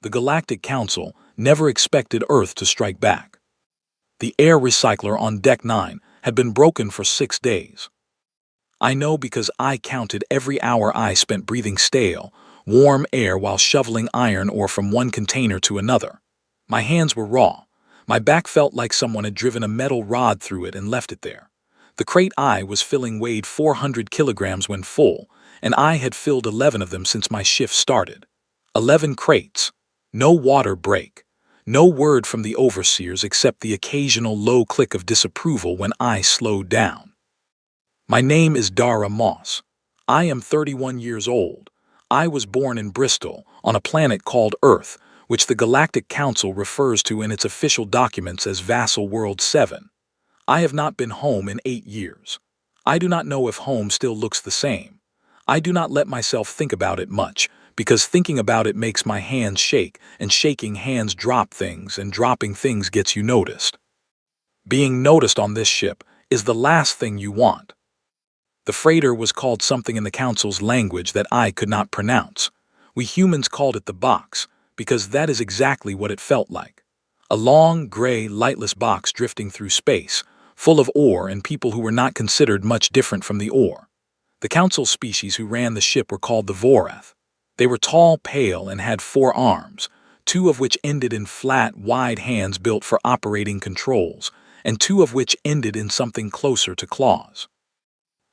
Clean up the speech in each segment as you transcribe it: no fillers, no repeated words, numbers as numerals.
the Galactic Council never expected Earth to strike back. The air recycler on Deck 9 had been broken for 6 days. I know because I counted every hour I spent breathing stale, warm air while shoveling iron ore from one container to another. My hands were raw. My back felt like someone had driven a metal rod through it and left it there. The crate I was filling weighed 400 kilograms when full, and I had filled 11 of them since my shift started. 11 crates. No water break. No word from the overseers except the occasional low click of disapproval when I slowed down. My name is Dara Moss. I am 31 years old. I was born in Bristol, on a planet called Earth, which the Galactic Council refers to in its official documents as Vassal World 7. I have not been home in 8 years. I do not know if home still looks the same. I do not let myself think about it much, because thinking about it makes my hands shake, and shaking hands drop things, and dropping things gets you noticed. Being noticed on this ship is the last thing you want. The freighter was called something in the Council's language that I could not pronounce. We humans called it the box, because that is exactly what it felt like. A long, gray, lightless box drifting through space, full of ore and people who were not considered much different from the ore. The Council species who ran the ship were called the Vorath. They were tall, pale, and had 4 arms, 2 of which ended in flat, wide hands built for operating controls, and 2 of which ended in something closer to claws.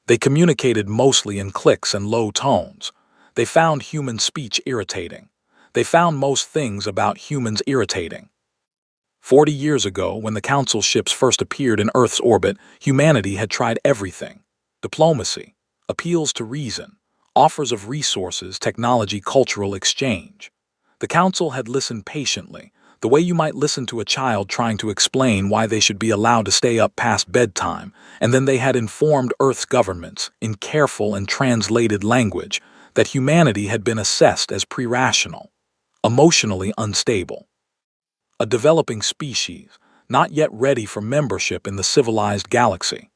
They communicated mostly in clicks and low tones. They found human speech irritating. They found most things about humans irritating. 40 years ago, when the Council ships first appeared in Earth's orbit, humanity had tried everything. Diplomacy, appeals to reason, offers of resources, technology, cultural exchange. The Council had listened patiently, the way you might listen to a child trying to explain why they should be allowed to stay up past bedtime, and then they had informed Earth's governments, in careful and translated language, that humanity had been assessed as pre-rational, emotionally unstable. A developing species, not yet ready for membership in the civilized galaxy.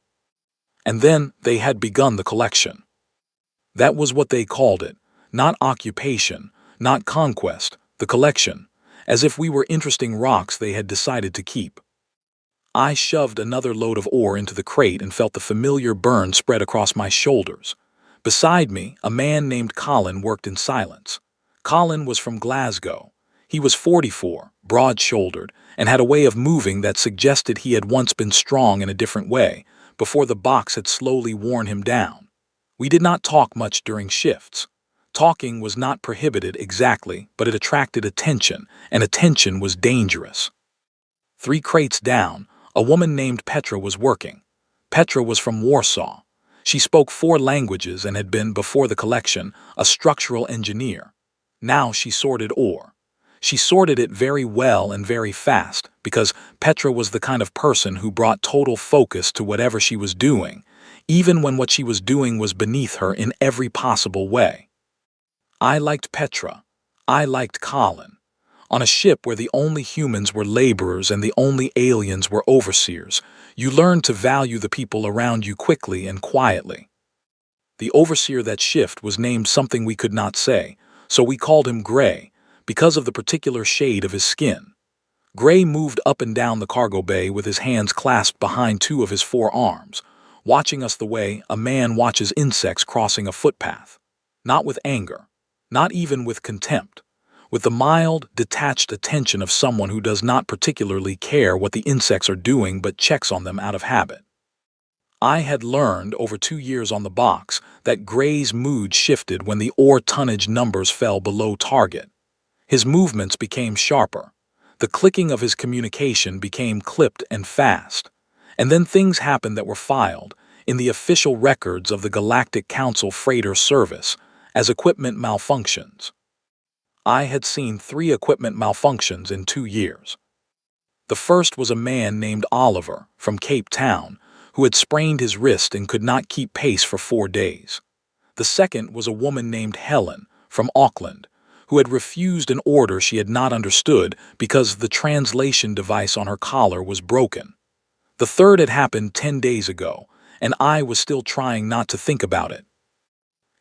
And then they had begun the collection. That was what they called it, not occupation, not conquest, the collection, as if we were interesting rocks they had decided to keep. I shoved another load of ore into the crate and felt the familiar burn spread across my shoulders. Beside me, a man named Colin worked in silence. Colin was from Glasgow. He was 44, broad-shouldered, and had a way of moving that suggested he had once been strong in a different way, before the box had slowly worn him down. We did not talk much during shifts. Talking was not prohibited exactly, but it attracted attention, and attention was dangerous. 3 crates down, a woman named Petra was working. Petra was from Warsaw. She spoke 4 languages and had been, before the collection, a structural engineer. Now she sorted ore. She sorted it very well and very fast, because Petra was the kind of person who brought total focus to whatever she was doing, even when what she was doing was beneath her in every possible way. I liked Petra. I liked Colin. On a ship where the only humans were laborers and the only aliens were overseers, you learned to value the people around you quickly and quietly. The overseer that shift was named something we could not say, so we called him Gray, because of the particular shade of his skin. Gray moved up and down the cargo bay with his hands clasped behind 2 of his 4 arms, watching us the way a man watches insects crossing a footpath. Not with anger, not even with contempt, with the mild, detached attention of someone who does not particularly care what the insects are doing but checks on them out of habit. I had learned over 2 years on the box that Gray's mood shifted when the ore tonnage numbers fell below target. His movements became sharper. The clicking of his communication became clipped and fast. And then things happened that were filed in the official records of the Galactic Council Freighter Service as equipment malfunctions. I had seen 3 equipment malfunctions in 2 years. The first was a man named Oliver from Cape Town who had sprained his wrist and could not keep pace for 4 days. The second was a woman named Helen from Auckland who had refused an order she had not understood because the translation device on her collar was broken. The third had happened 10 days ago, and I was still trying not to think about it.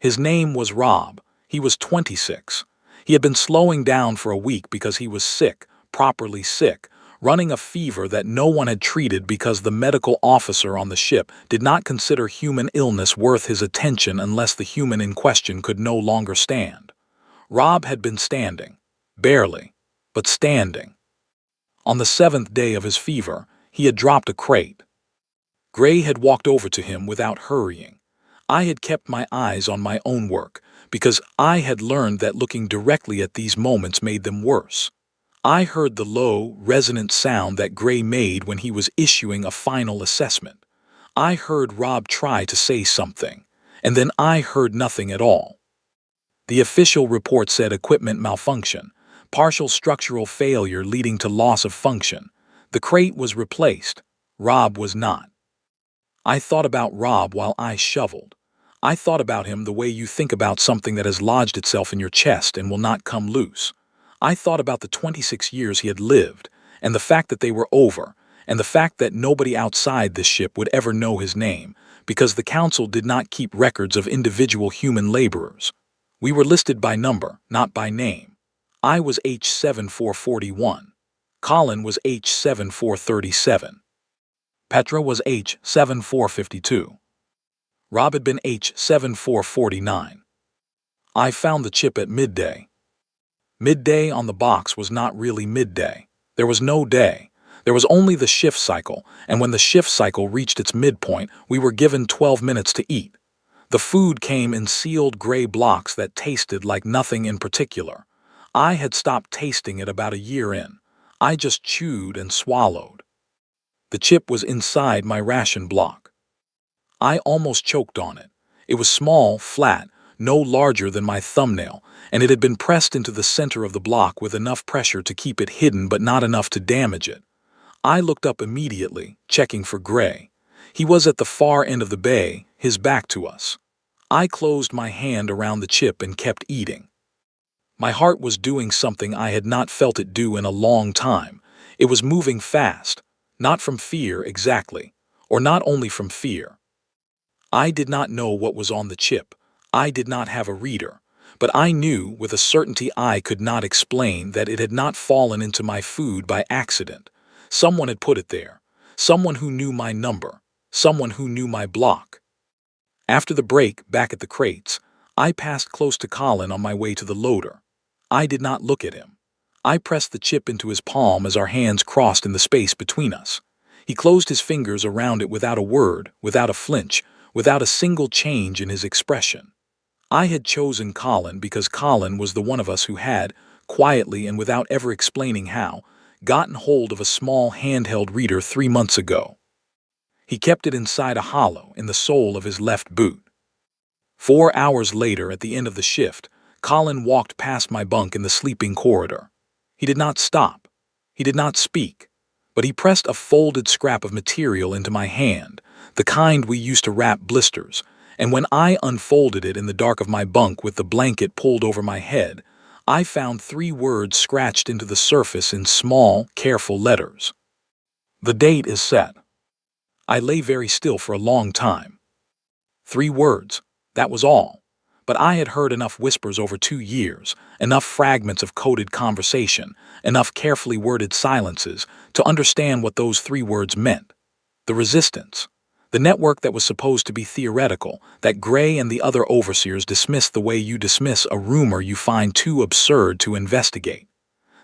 His name was Rob. He was 26. He had been slowing down for a week because he was sick, properly sick, running a fever that no one had treated because the medical officer on the ship did not consider human illness worth his attention unless the human in question could no longer stand. Rob had been standing. Barely, but standing. On the 7th day of his fever, he had dropped a crate. Gray had walked over to him without hurrying. I had kept my eyes on my own work, because I had learned that looking directly at these moments made them worse. I heard the low, resonant sound that Gray made when he was issuing a final assessment. I heard Rob try to say something, and then I heard nothing at all. The official report said equipment malfunction, partial structural failure leading to loss of function. The crate was replaced. Rob was not. I thought about Rob while I shoveled. I thought about him the way you think about something that has lodged itself in your chest and will not come loose. I thought about the 26 years he had lived, and the fact that they were over, and the fact that nobody outside this ship would ever know his name, because the council did not keep records of individual human laborers. We were listed by number, not by name. I was H7441. Colin was H7437. Petra was H7452. Rob had been H7449. I found the chip at midday. Midday on the box was not really midday. There was no day. There was only the shift cycle, and when the shift cycle reached its midpoint, we were given 12 minutes to eat. The food came in sealed gray blocks that tasted like nothing in particular. I had stopped tasting it about a year in. I just chewed and swallowed. The chip was inside my ration block. I almost choked on it. It was small, flat, no larger than my thumbnail, and it had been pressed into the center of the block with enough pressure to keep it hidden but not enough to damage it. I looked up immediately, checking for Gray. He was at the far end of the bay, his back to us. I closed my hand around the chip and kept eating. My heart was doing something I had not felt it do in a long time. It was moving fast, not from fear exactly, or not only from fear. I did not know what was on the chip. I did not have a reader, but I knew with a certainty I could not explain that it had not fallen into my food by accident. Someone had put it there. Someone who knew my number. Someone who knew my block. After the break, back at the crates, I passed close to Colin on my way to the loader. I did not look at him. I pressed the chip into his palm as our hands crossed in the space between us. He closed his fingers around it without a word, without a flinch, without a single change in his expression. I had chosen Colin because Colin was the one of us who had, quietly and without ever explaining how, gotten hold of a small handheld reader 3 months ago. He kept it inside a hollow in the sole of his left boot. 4 hours later, at the end of the shift, Colin walked past my bunk in the sleeping corridor. He did not stop. He did not speak. But he pressed a folded scrap of material into my hand, the kind we used to wrap blisters, and when I unfolded it in the dark of my bunk with the blanket pulled over my head, I found 3 words scratched into the surface in small, careful letters. The date is set. I lay very still for a long time. 3 words, that was all. But I had heard enough whispers over 2 years, enough fragments of coded conversation, enough carefully worded silences to understand what those 3 words meant. The resistance. The network that was supposed to be theoretical, that Gray and the other overseers dismissed the way you dismiss a rumor you find too absurd to investigate.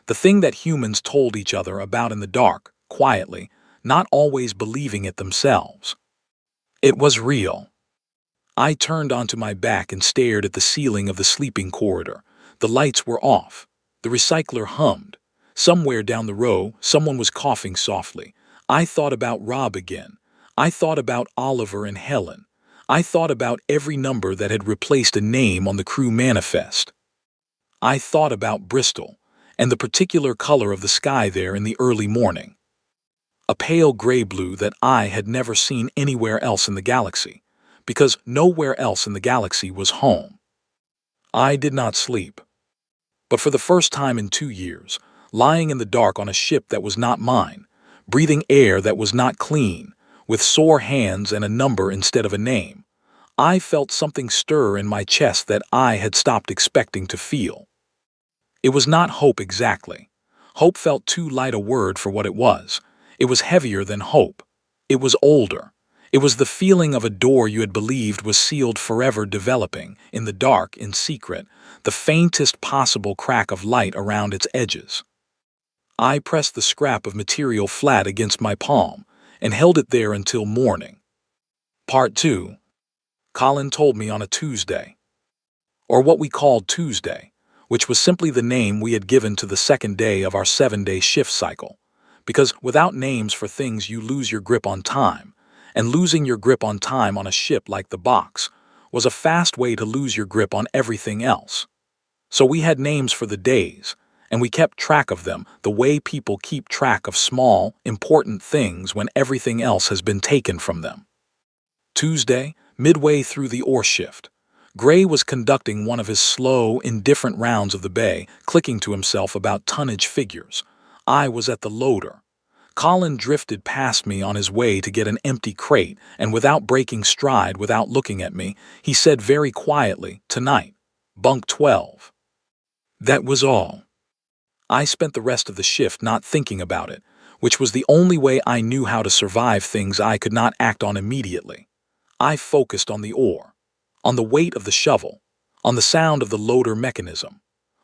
The thing that humans told each other about in the dark, quietly, not always believing it themselves. It was real. I turned onto my back and stared at the ceiling of the sleeping corridor. The lights were off. The recycler hummed. Somewhere down the row, someone was coughing softly. I thought about Rob again. I thought about Oliver and Helen. I thought about every number that had replaced a name on the crew manifest. I thought about Bristol, and the particular color of the sky there in the early morning. A pale gray-blue that I had never seen anywhere else in the galaxy, because nowhere else in the galaxy was home. I did not sleep. But for the first time in 2 years, lying in the dark on a ship that was not mine, breathing air that was not clean, with sore hands and a number instead of a name, I felt something stir in my chest that I had stopped expecting to feel. It was not hope exactly. Hope felt too light a word for what it was. It was heavier than hope. It was older. It was the feeling of a door you had believed was sealed forever developing, in the dark, in secret, the faintest possible crack of light around its edges. I pressed the scrap of material flat against my palm and held it there until morning. Part 2. Colin told me on a Tuesday, or what we called Tuesday, which was simply the name we had given to the second day of our 7-day shift cycle. Because without names for things you lose your grip on time, and losing your grip on time on a ship like the box was a fast way to lose your grip on everything else. So we had names for the days, and we kept track of them the way people keep track of small, important things when everything else has been taken from them. Tuesday, midway through the oar shift, Gray was conducting one of his slow, indifferent rounds of the bay, clicking to himself about tonnage figures. I was at the loader. Colin drifted past me on his way to get an empty crate, and without breaking stride, without looking at me, he said very quietly, "Tonight, bunk 12. That was all. I spent the rest of the shift not thinking about it, which was the only way I knew how to survive things I could not act on immediately. I focused on the oar, on the weight of the shovel, on the sound of the loader mechanism,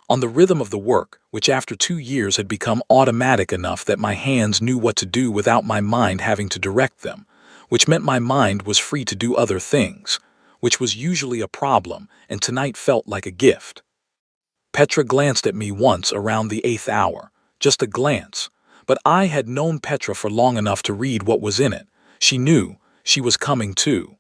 on the rhythm of the work, which after 2 years had become automatic enough that my hands knew what to do without my mind having to direct them, which meant my mind was free to do other things, which was usually a problem and tonight felt like a gift. Petra glanced at me once around the 8th hour, just a glance, but I had known Petra for long enough to read what was in it. She knew she was coming too.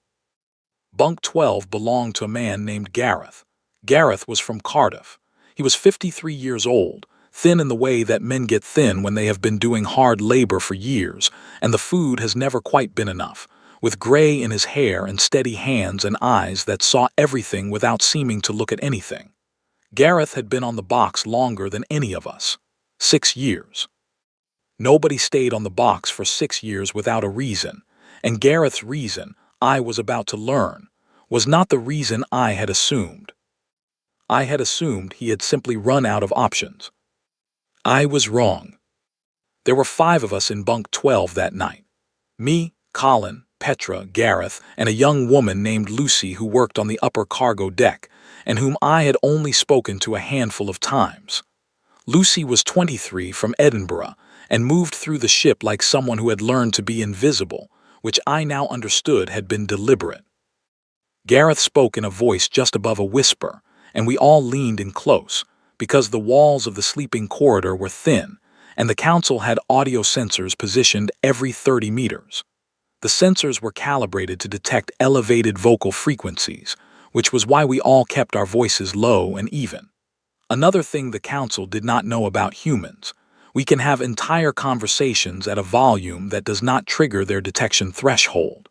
Bunk 12 belonged to a man named Gareth. Gareth was from Cardiff. He was 53 years old, thin in the way that men get thin when they have been doing hard labor for years, and the food has never quite been enough, with gray in his hair and steady hands and eyes that saw everything without seeming to look at anything. Gareth had been on the box longer than any of us. 6 years. Nobody stayed on the box for 6 years without a reason, and Gareth's reason, I was about to learn, was not the reason I had assumed. I had assumed he had simply run out of options. I was wrong. There were 5 of us in bunk 12 that night. Me, Colin, Petra, Gareth, and a young woman named Lucy who worked on the upper cargo deck, and whom I had only spoken to a handful of times. Lucy was 23 from Edinburgh and moved through the ship like someone who had learned to be invisible, which I now understood had been deliberate. Gareth spoke in a voice just above a whisper, and we all leaned in close, because the walls of the sleeping corridor were thin, and the council had audio sensors positioned every 30 meters. The sensors were calibrated to detect elevated vocal frequencies, which was why we all kept our voices low and even. Another thing the council did not know about humans: we can have entire conversations at a volume that does not trigger their detection threshold.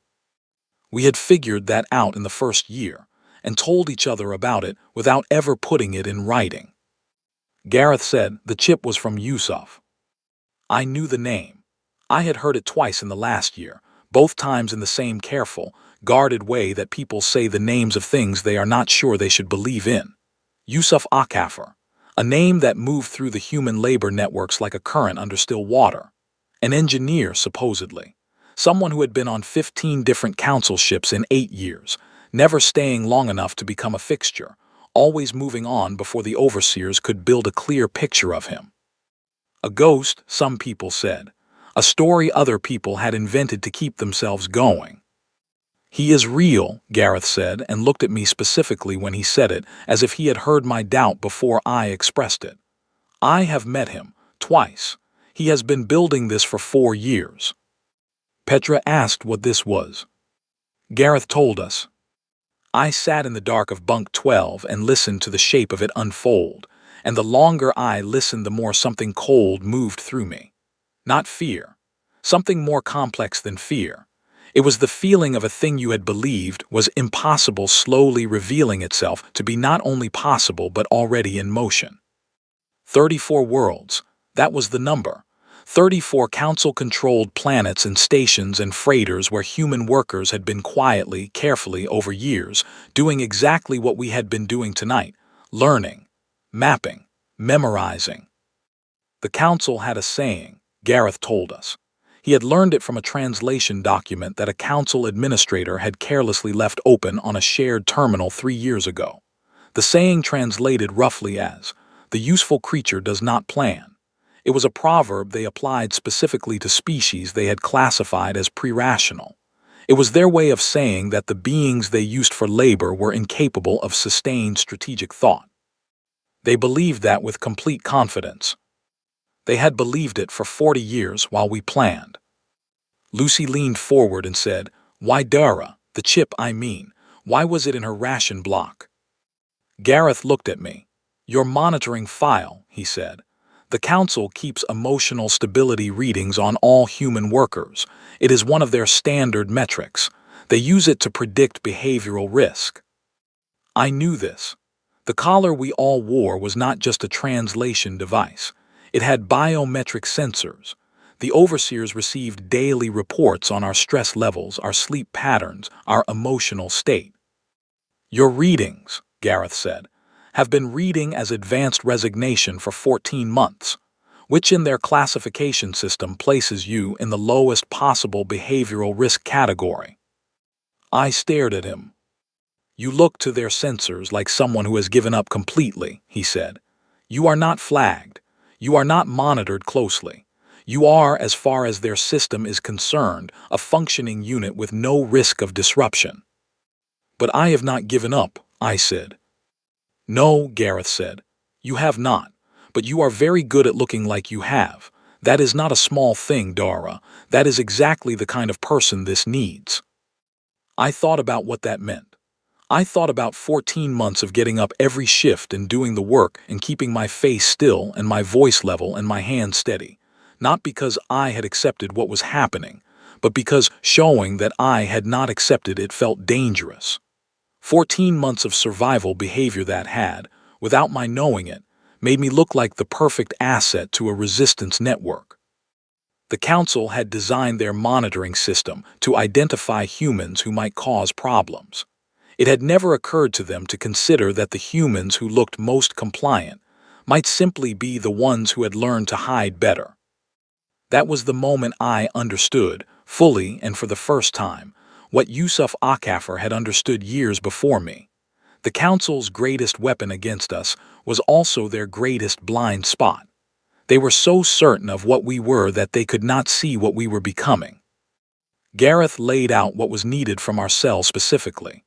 We had figured that out in the first year, and told each other about it without ever putting it in writing. Gareth said the chip was from Yusuf. I knew the name. I had heard it twice in the last year, both times in the same careful, guarded way that people say the names of things they are not sure they should believe in. Yusuf Akafar, a name that moved through the human labor networks like a current under still water. An engineer, supposedly. Someone who had been on 15 different council ships in 8 years, never staying long enough to become a fixture, always moving on before the overseers could build a clear picture of him. A ghost, some people said. A story other people had invented to keep themselves going. He is real, Gareth said, and looked at me specifically when he said it, as if he had heard my doubt before I expressed it. I have met him, twice. He has been building this for 4 years. Petra asked what this was. Gareth told us. I sat in the dark of bunk 12 and listened to the shape of it unfold, and the longer I listened the more something cold moved through me. Not fear. Something more complex than fear. It was the feeling of a thing you had believed was impossible slowly revealing itself to be not only possible but already in motion. 34 worlds. That was the number. 34 council-controlled planets and stations and freighters where human workers had been quietly, carefully over years, doing exactly what we had been doing tonight: learning, mapping, Memorizing. The council had a saying, Gareth told us. He had learned it from a translation document that a council administrator had carelessly left open on a shared terminal 3 years ago. The saying translated roughly as, "The useful creature does not plan." It was a proverb they applied specifically to species they had classified as pre-rational. It was their way of saying that the beings they used for labor were incapable of sustained strategic thought. They believed that with complete confidence. They had believed it for 40 years while we planned. Lucy leaned forward and said, "Why Dara, the chip I mean, why was it in her ration block?" Gareth looked at me. "Your monitoring file," he said. "The council keeps emotional stability readings on all human workers. It is one of their standard metrics. They use it to predict behavioral risk." I knew this. The collar we all wore was not just a translation device. It had biometric sensors. The overseers received daily reports on our stress levels, our sleep patterns, our emotional state. "Your readings," Gareth said, "have been reading as advanced resignation for 14 months, which in their classification system places you in the lowest possible behavioral risk category." I stared at him. "You look to their sensors like someone who has given up completely," he said. "You are not flagged. You are not monitored closely. You are, as far as their system is concerned, a functioning unit with no risk of disruption." "But I have not given up," I said. "No," Gareth said, "you have not, but you are very good at looking like you have. That is not a small thing, Dara. That is exactly the kind of person this needs." I thought about what that meant. I thought about 14 months of getting up every shift and doing the work and keeping my face still and my voice level and my hands steady, not because I had accepted what was happening, but because showing that I had not accepted it felt dangerous. 14 months of survival behavior that had, without my knowing it, made me look like the perfect asset to a resistance network. The council had designed their monitoring system to identify humans who might cause problems. It had never occurred to them to consider that the humans who looked most compliant might simply be the ones who had learned to hide better. That was the moment I understood, fully and for the first time, what Yusuf Akafar had understood years before me. The Council's greatest weapon against us was also their greatest blind spot. They were so certain of what we were that they could not see what we were becoming. Gareth laid out what was needed from our cell specifically.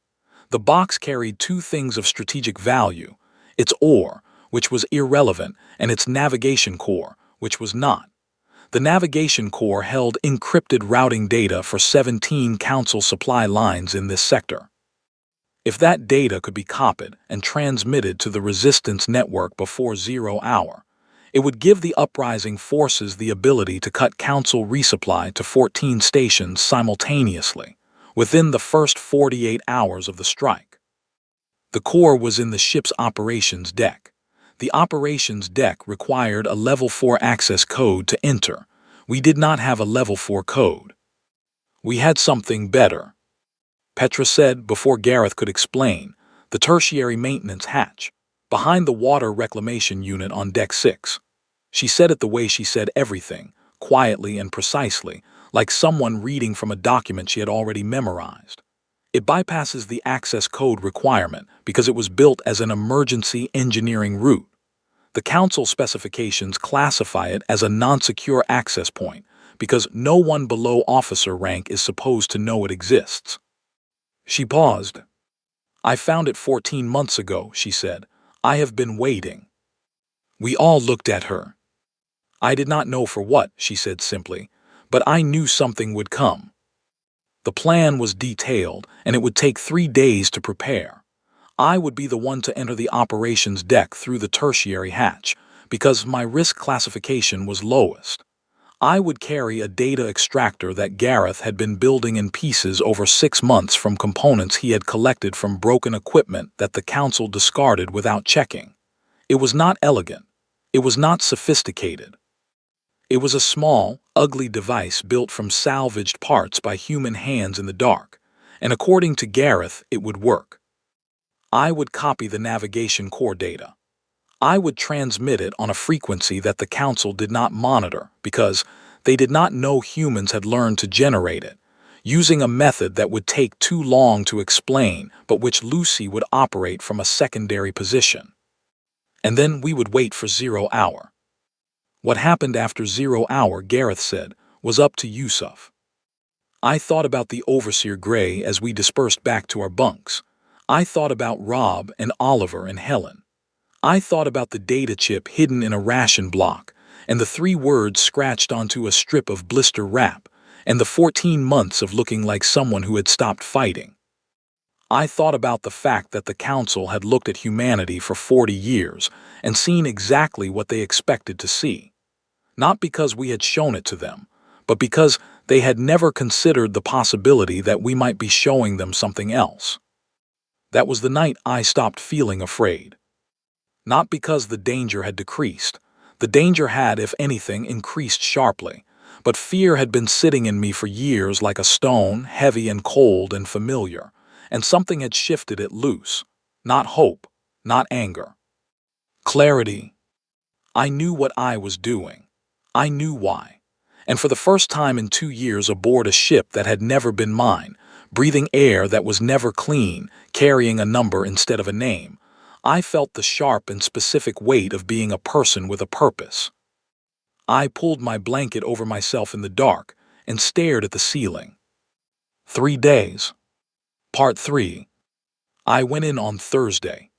The box carried two things of strategic value: its ore, which was irrelevant, and its navigation core, which was not. The navigation core held encrypted routing data for 17 council supply lines in this sector. If that data could be copied and transmitted to the resistance network before 0 hour, it would give the uprising forces the ability to cut council resupply to 14 stations simultaneously, within the first 48 hours of the strike. The core was in the ship's operations deck. The operations deck required a Level 4 access code to enter. We did not have a Level 4 code. We had something better. Petra said before Gareth could explain, the tertiary maintenance hatch, behind the water reclamation unit on Deck 6. She said it the way she said everything, quietly and precisely, like someone reading from a document she had already memorized. It bypasses the access code requirement because it was built as an emergency engineering route. The Council specifications classify it as a non-secure access point because no one below officer rank is supposed to know it exists. She paused. "I found it 14 months ago," she said. "I have been waiting." We all looked at her. "I did not know for what," she said simply, "but I knew something would come." The plan was detailed, and it would take 3 days to prepare. I would be the one to enter the operations deck through the tertiary hatch, because my risk classification was lowest. I would carry a data extractor that Gareth had been building in pieces over 6 months from components he had collected from broken equipment that the Council discarded without checking. It was not elegant. It was not sophisticated. It was a small, ugly device built from salvaged parts by human hands in the dark, and according to Gareth, it would work. I would copy the navigation core data. I would transmit it on a frequency that the council did not monitor because they did not know humans had learned to generate it, using a method that would take too long to explain but which Lucy would operate from a secondary position. And then we would wait for 0 hour. What happened after 0 hour, Gareth said, was up to Yusuf. I thought about the Overseer Gray as we dispersed back to our bunks. I thought about Rob and Oliver and Helen. I thought about the data chip hidden in a ration block, and the 3 words scratched onto a strip of blister wrap, and the 14 months of looking like someone who had stopped fighting. I thought about the fact that the Council had looked at humanity for 40 years and seen exactly what they expected to see. Not because we had shown it to them, but because they had never considered the possibility that we might be showing them something else. That was the night I stopped feeling afraid. Not because the danger had decreased. The danger had, if anything, increased sharply. But fear had been sitting in me for years like a stone, heavy and cold and familiar, and something had shifted it loose. Not hope, not anger. Clarity. I knew what I was doing. I knew why. And for the first time in 2 years aboard a ship that had never been mine, breathing air that was never clean, carrying a number instead of a name, I felt the sharp and specific weight of being a person with a purpose. I pulled my blanket over myself in the dark and stared at the ceiling. 3 days. Part 3. I went in on Thursday.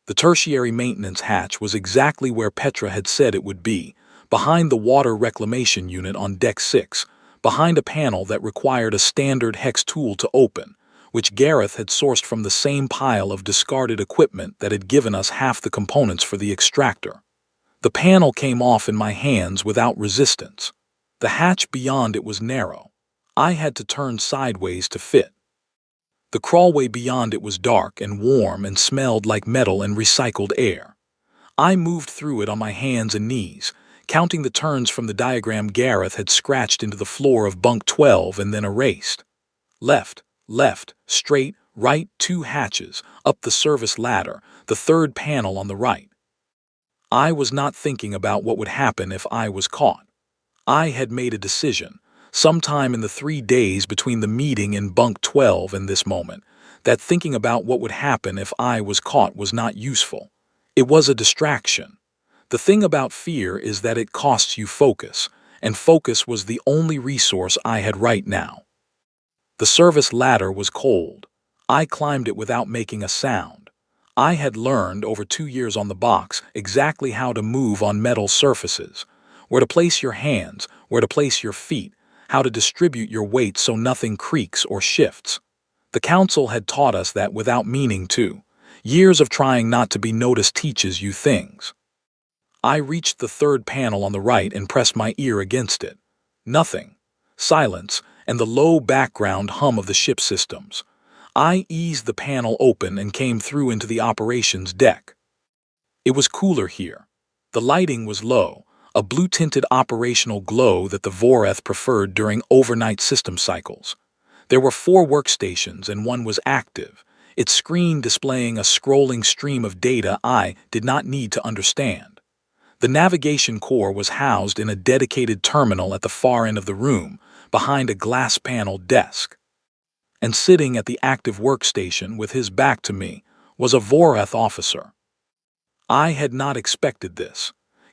The tertiary maintenance hatch was exactly where Petra had said it would be, behind the water reclamation unit on Deck 6, behind a panel that required a standard hex tool to open, which Gareth had sourced from the same pile of discarded equipment that had given us half the components for the extractor. The panel came off in my hands without resistance. The hatch beyond it was narrow. I had to turn sideways to fit. The crawlway beyond it was dark and warm and smelled like metal and recycled air. I moved through it on my hands and knees, counting the turns from the diagram Gareth had scratched into the floor of bunk 12 and then erased. Left, straight, right, 2 hatches, up the service ladder, the 3rd panel on the right. I was not thinking about what would happen if I was caught. I had made a decision, sometime in the 3 days between the meeting in bunk 12 and this moment, that thinking about what would happen if I was caught was not useful. It was a distraction. The thing about fear is that it costs you focus, and focus was the only resource I had right now. The service ladder was cold. I climbed it without making a sound. I had learned over 2 years on the box exactly how to move on metal surfaces, where to place your hands, where to place your feet, how to distribute your weight so nothing creaks or shifts. The council had taught us that without meaning to. Years of trying not to be noticed teaches you things. I reached the 3rd panel on the right and pressed my ear against it. Nothing. Silence and the low background hum of the ship systems. I eased the panel open and came through into the operations deck. It was cooler here. The lighting was low, a blue-tinted operational glow that the Voreth preferred during overnight system cycles. There were 4 workstations and one was active, its screen displaying a scrolling stream of data I did not need to understand. The navigation core was housed in a dedicated terminal at the far end of the room, behind a glass-paneled desk. And sitting at the active workstation with his back to me was a Voreth officer. I had not expected this.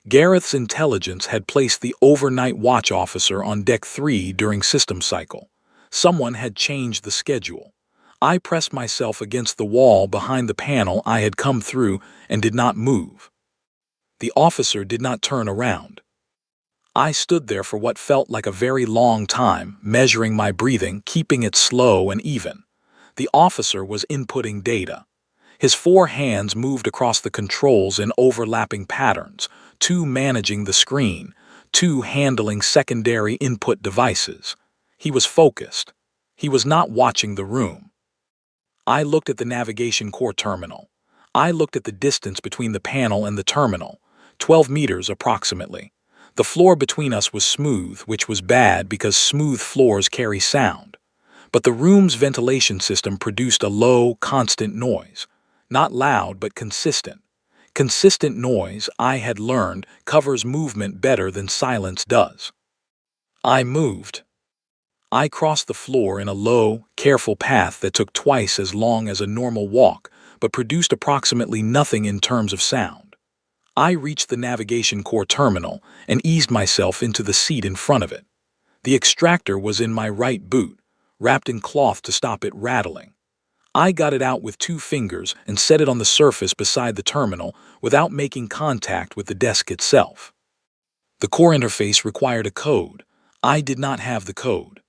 Gareth's intelligence had placed the overnight watch officer on Deck 3 during system cycle. Someone had changed the schedule. I pressed myself against the wall behind the panel I had come through and did not move. The officer did not turn around. I stood there for what felt like a very long time, measuring my breathing, keeping it slow and even. The officer was inputting data. His 4 hands moved across the controls in overlapping patterns, 2 managing the screen, 2 handling secondary input devices. He was focused. He was not watching the room. I looked at the navigation core terminal. I looked at the distance between the panel and the terminal, 12 meters approximately. The floor between us was smooth, which was bad because smooth floors carry sound. But the room's ventilation system produced a low, constant noise. Not loud, but consistent. Consistent noise, I had learned, covers movement better than silence does. I moved. I crossed the floor in a low, careful path that took twice as long as a normal walk, but produced approximately nothing in terms of sound. I reached the navigation core terminal and eased myself into the seat in front of it. The extractor was in my right boot, wrapped in cloth to stop it rattling. I got it out with 2 fingers and set it on the surface beside the terminal without making contact with the desk itself. The core interface required a code. I did not have the code.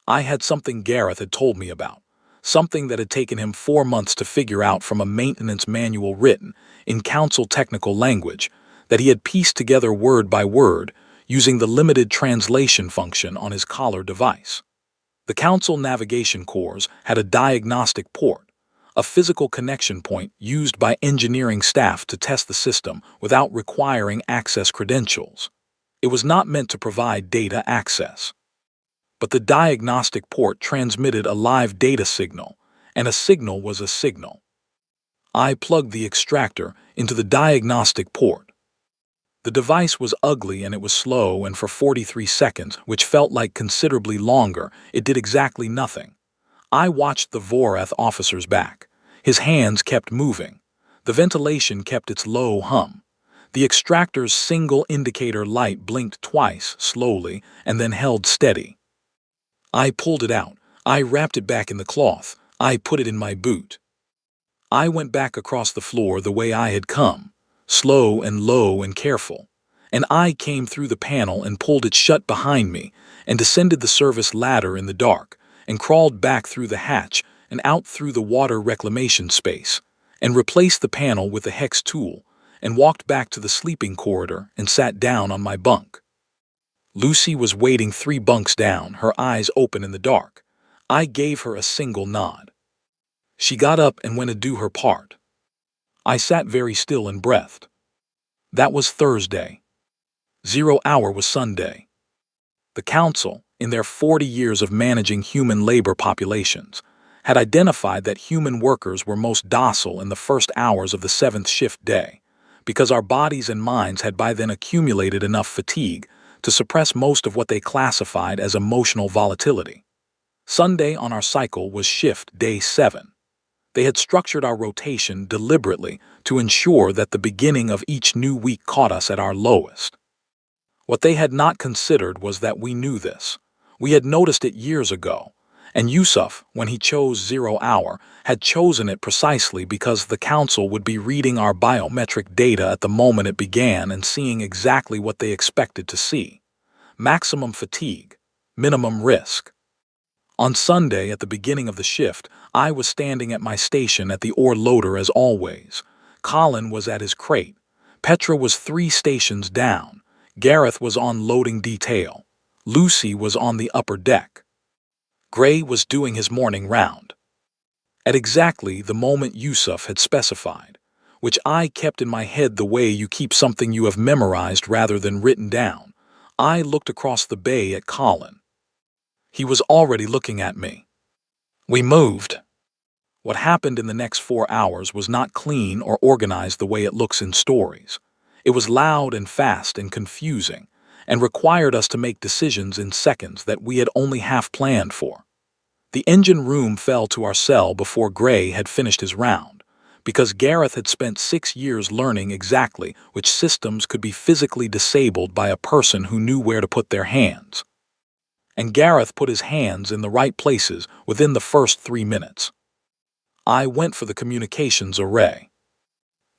I had something Gareth had told me about, something that had taken him 4 months to figure out from a maintenance manual written in council technical language that he had pieced together word by word using the limited translation function on his collar device. The council navigation cores had a diagnostic port, a physical connection point used by engineering staff to test the system without requiring access credentials. It was not meant to provide data access. But the diagnostic port transmitted a live data signal, and a signal was a signal. I plugged the extractor into the diagnostic port. The device was ugly and it was slow, and for 43 seconds, which felt like considerably longer, it did exactly nothing. I watched the Vorath officer's back. His hands kept moving. The ventilation kept its low hum. The extractor's single indicator light blinked twice, slowly, and then held steady. I pulled it out. I wrapped it back in the cloth. I put it in my boot. I went back across the floor the way I had come, slow and low and careful. And I came through the panel and pulled it shut behind me and descended the service ladder in the dark and crawled back through the hatch and out through the water reclamation space and replaced the panel with a hex tool and walked back to the sleeping corridor and sat down on my bunk. Lucy was waiting 3 bunks down, her eyes open in the dark. I gave her a single nod. She got up and went to do her part. I sat very still and breathed. That was Thursday. 0 hour was Sunday. The council, in their 40 years of managing human labor populations, had identified that human workers were most docile in the first hours of the 7th shift day, because our bodies and minds had by then accumulated enough fatigue to suppress most of what they classified as emotional volatility. Sunday on our cycle was shift day 7. They had structured our rotation deliberately to ensure that the beginning of each new week caught us at our lowest. What they had not considered was that we knew this. We had noticed it years ago, and Yusuf, when he chose 0 hour, had chosen it precisely because the council would be reading our biometric data at the moment it began and seeing exactly what they expected to see. Maximum fatigue, minimum risk. On Sunday, at the beginning of the shift, I was standing at my station at the ore loader as always. Colin was at his crate. Petra was 3 stations down. Gareth was on loading detail. Lucy was on the upper deck. Gray was doing his morning round. At exactly the moment Yusuf had specified, which I kept in my head the way you keep something you have memorized rather than written down, I looked across the bay at Colin. He was already looking at me. We moved. What happened in the next 4 hours was not clean or organized the way it looks in stories. It was loud and fast and confusing, and required us to make decisions in seconds that we had only half planned for. The engine room fell to our cell before Gray had finished his round, because Gareth had spent 6 years learning exactly which systems could be physically disabled by a person who knew where to put their hands. And Gareth put his hands in the right places within the first 3 minutes. I went for the communications array.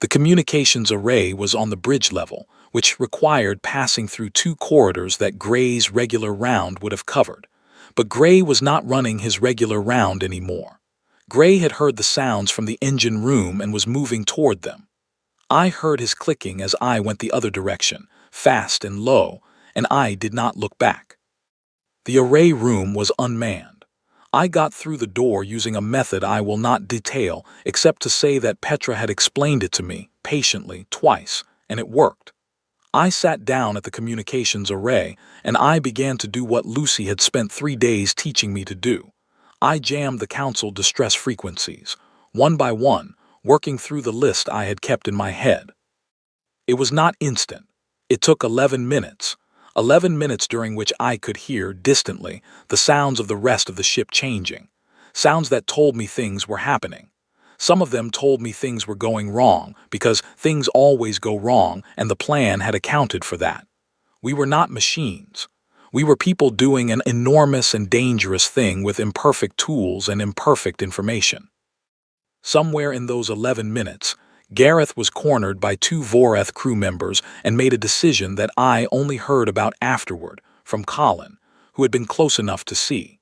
The communications array was on the bridge level, which required passing through 2 corridors that Gray's regular round would have covered. But Gray was not running his regular round anymore. Gray had heard the sounds from the engine room and was moving toward them. I heard his clicking as I went the other direction, fast and low, and I did not look back. The array room was unmanned. I got through the door using a method I will not detail except to say that Petra had explained it to me, patiently, twice, and it worked. I sat down at the communications array, and I began to do what Lucy had spent 3 days teaching me to do. I jammed the council distress frequencies, one by one, working through the list I had kept in my head. It was not instant. It took 11 minutes. 11 minutes during which I could hear, distantly, the sounds of the rest of the ship changing. Sounds that told me things were happening. Some of them told me things were going wrong, because things always go wrong, and the plan had accounted for that. We were not machines. We were people doing an enormous and dangerous thing with imperfect tools and imperfect information. Somewhere in those 11 minutes, Gareth was cornered by two Voreth crew members and made a decision that I only heard about afterward from Colin, who had been close enough to see.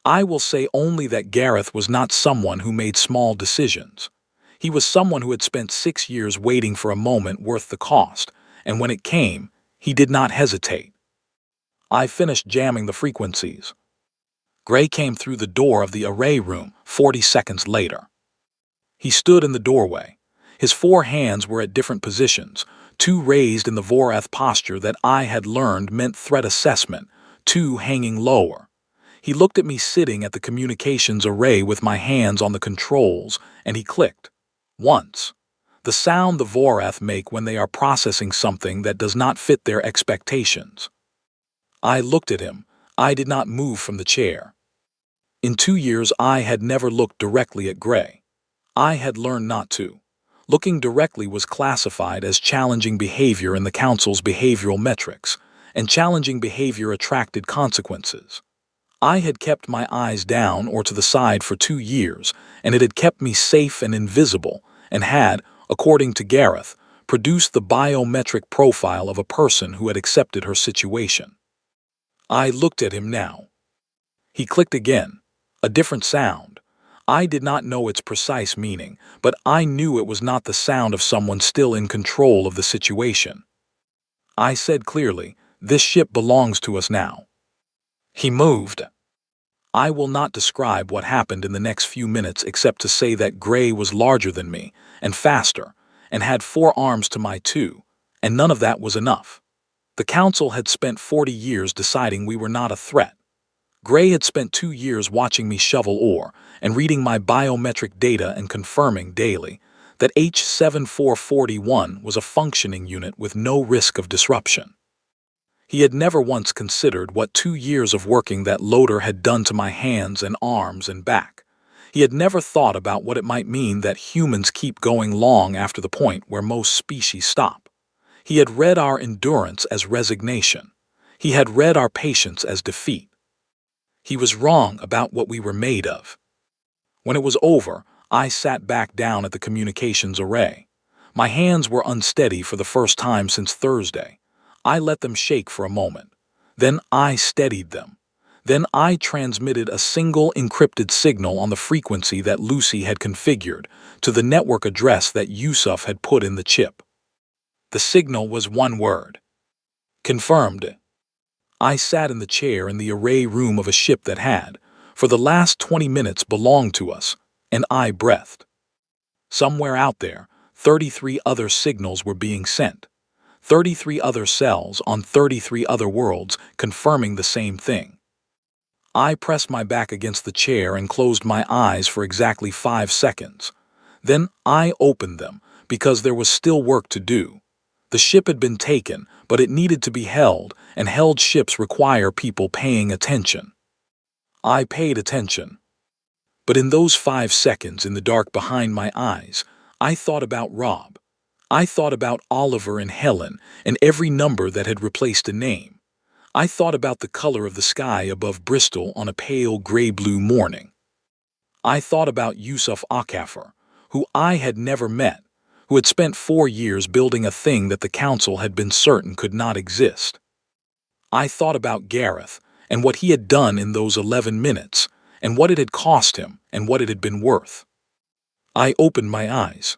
I will say only that Gareth was not someone who made small decisions. He was someone who had spent 6 years waiting for a moment worth the cost, and when it came, he did not hesitate. I finished jamming the frequencies. Gray came through the door of the array room 40 seconds later. He stood in the doorway. His 4 hands were at different positions, 2 raised in the Voreth posture that I had learned meant threat assessment, 2 hanging lower. He looked at me sitting at the communications array with my hands on the controls, and he clicked. Once. The sound the Voreth make when they are processing something that does not fit their expectations. I looked at him. I did not move from the chair. In 2 years I had never looked directly at Gray. I had learned not to. Looking directly was classified as challenging behavior in the Council's behavioral metrics, and challenging behavior attracted consequences. I had kept my eyes down or to the side for 2 years, and it had kept me safe and invisible, and had, according to Gareth, produced the biometric profile of a person who had accepted her situation. I looked at him now. He clicked again, a different sound. I did not know its precise meaning, but I knew it was not the sound of someone still in control of the situation. I said clearly, "This ship belongs to us now." He moved. I will not describe what happened in the next few minutes except to say that Gray was larger than me, and faster, and had 4 arms to my 2, and none of that was enough. The Council had spent 40 years deciding we were not a threat. Gray had spent 2 years watching me shovel ore and reading my biometric data and confirming daily that H7441 was a functioning unit with no risk of disruption. He had never once considered what 2 years of working that loader had done to my hands and arms and back. He had never thought about what it might mean that humans keep going long after the point where most species stop. He had read our endurance as resignation. He had read our patience as defeat. He was wrong about what we were made of. When it was over, I sat back down at the communications array. My hands were unsteady for the first time since Thursday. I let them shake for a moment. Then I steadied them. Then I transmitted a single encrypted signal on the frequency that Lucy had configured to the network address that Yusuf had put in the chip. The signal was one word. Confirmed. I sat in the chair in the array room of a ship that had, for the last 20 minutes, belonged to us, and I breathed. Somewhere out there, 33 other signals were being sent. 33 other cells on 33 other worlds confirming the same thing. I pressed my back against the chair and closed my eyes for exactly 5 seconds. Then I opened them, because there was still work to do. The ship had been taken, but it needed to be held, and held ships require people paying attention. I paid attention. But in those 5 seconds in the dark behind my eyes, I thought about Rob. I thought about Oliver and Helen and every number that had replaced a name. I thought about the color of the sky above Bristol on a pale gray-blue morning. I thought about Yusuf Akafar, who I had never met, who had spent 4 years building a thing that the Council had been certain could not exist. I thought about Gareth and what he had done in those 11 minutes, and what it had cost him and what it had been worth. I opened my eyes.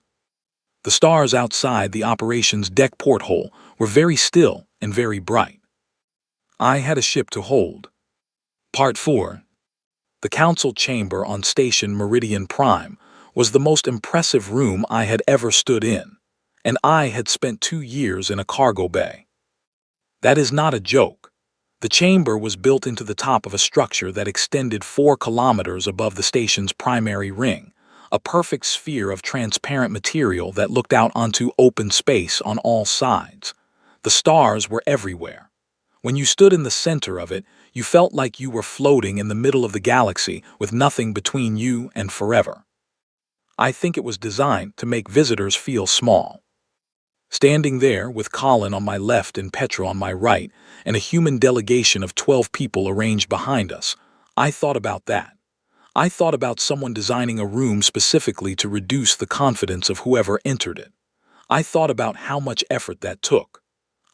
The stars outside the operations deck porthole were very still and very bright. I had a ship to hold. Part 4. The Council chamber on Station Meridian Prime was the most impressive room I had ever stood in, and I had spent 2 years in a cargo bay. That is not a joke. The chamber was built into the top of a structure that extended 4 kilometers above the station's primary ring, a perfect sphere of transparent material that looked out onto open space on all sides. The stars were everywhere. When you stood in the center of it, you felt like you were floating in the middle of the galaxy with nothing between you and forever. I think it was designed to make visitors feel small. Standing there with Colin on my left and Petra on my right, and a human delegation of 12 people arranged behind us, I thought about that. I thought about someone designing a room specifically to reduce the confidence of whoever entered it. I thought about how much effort that took.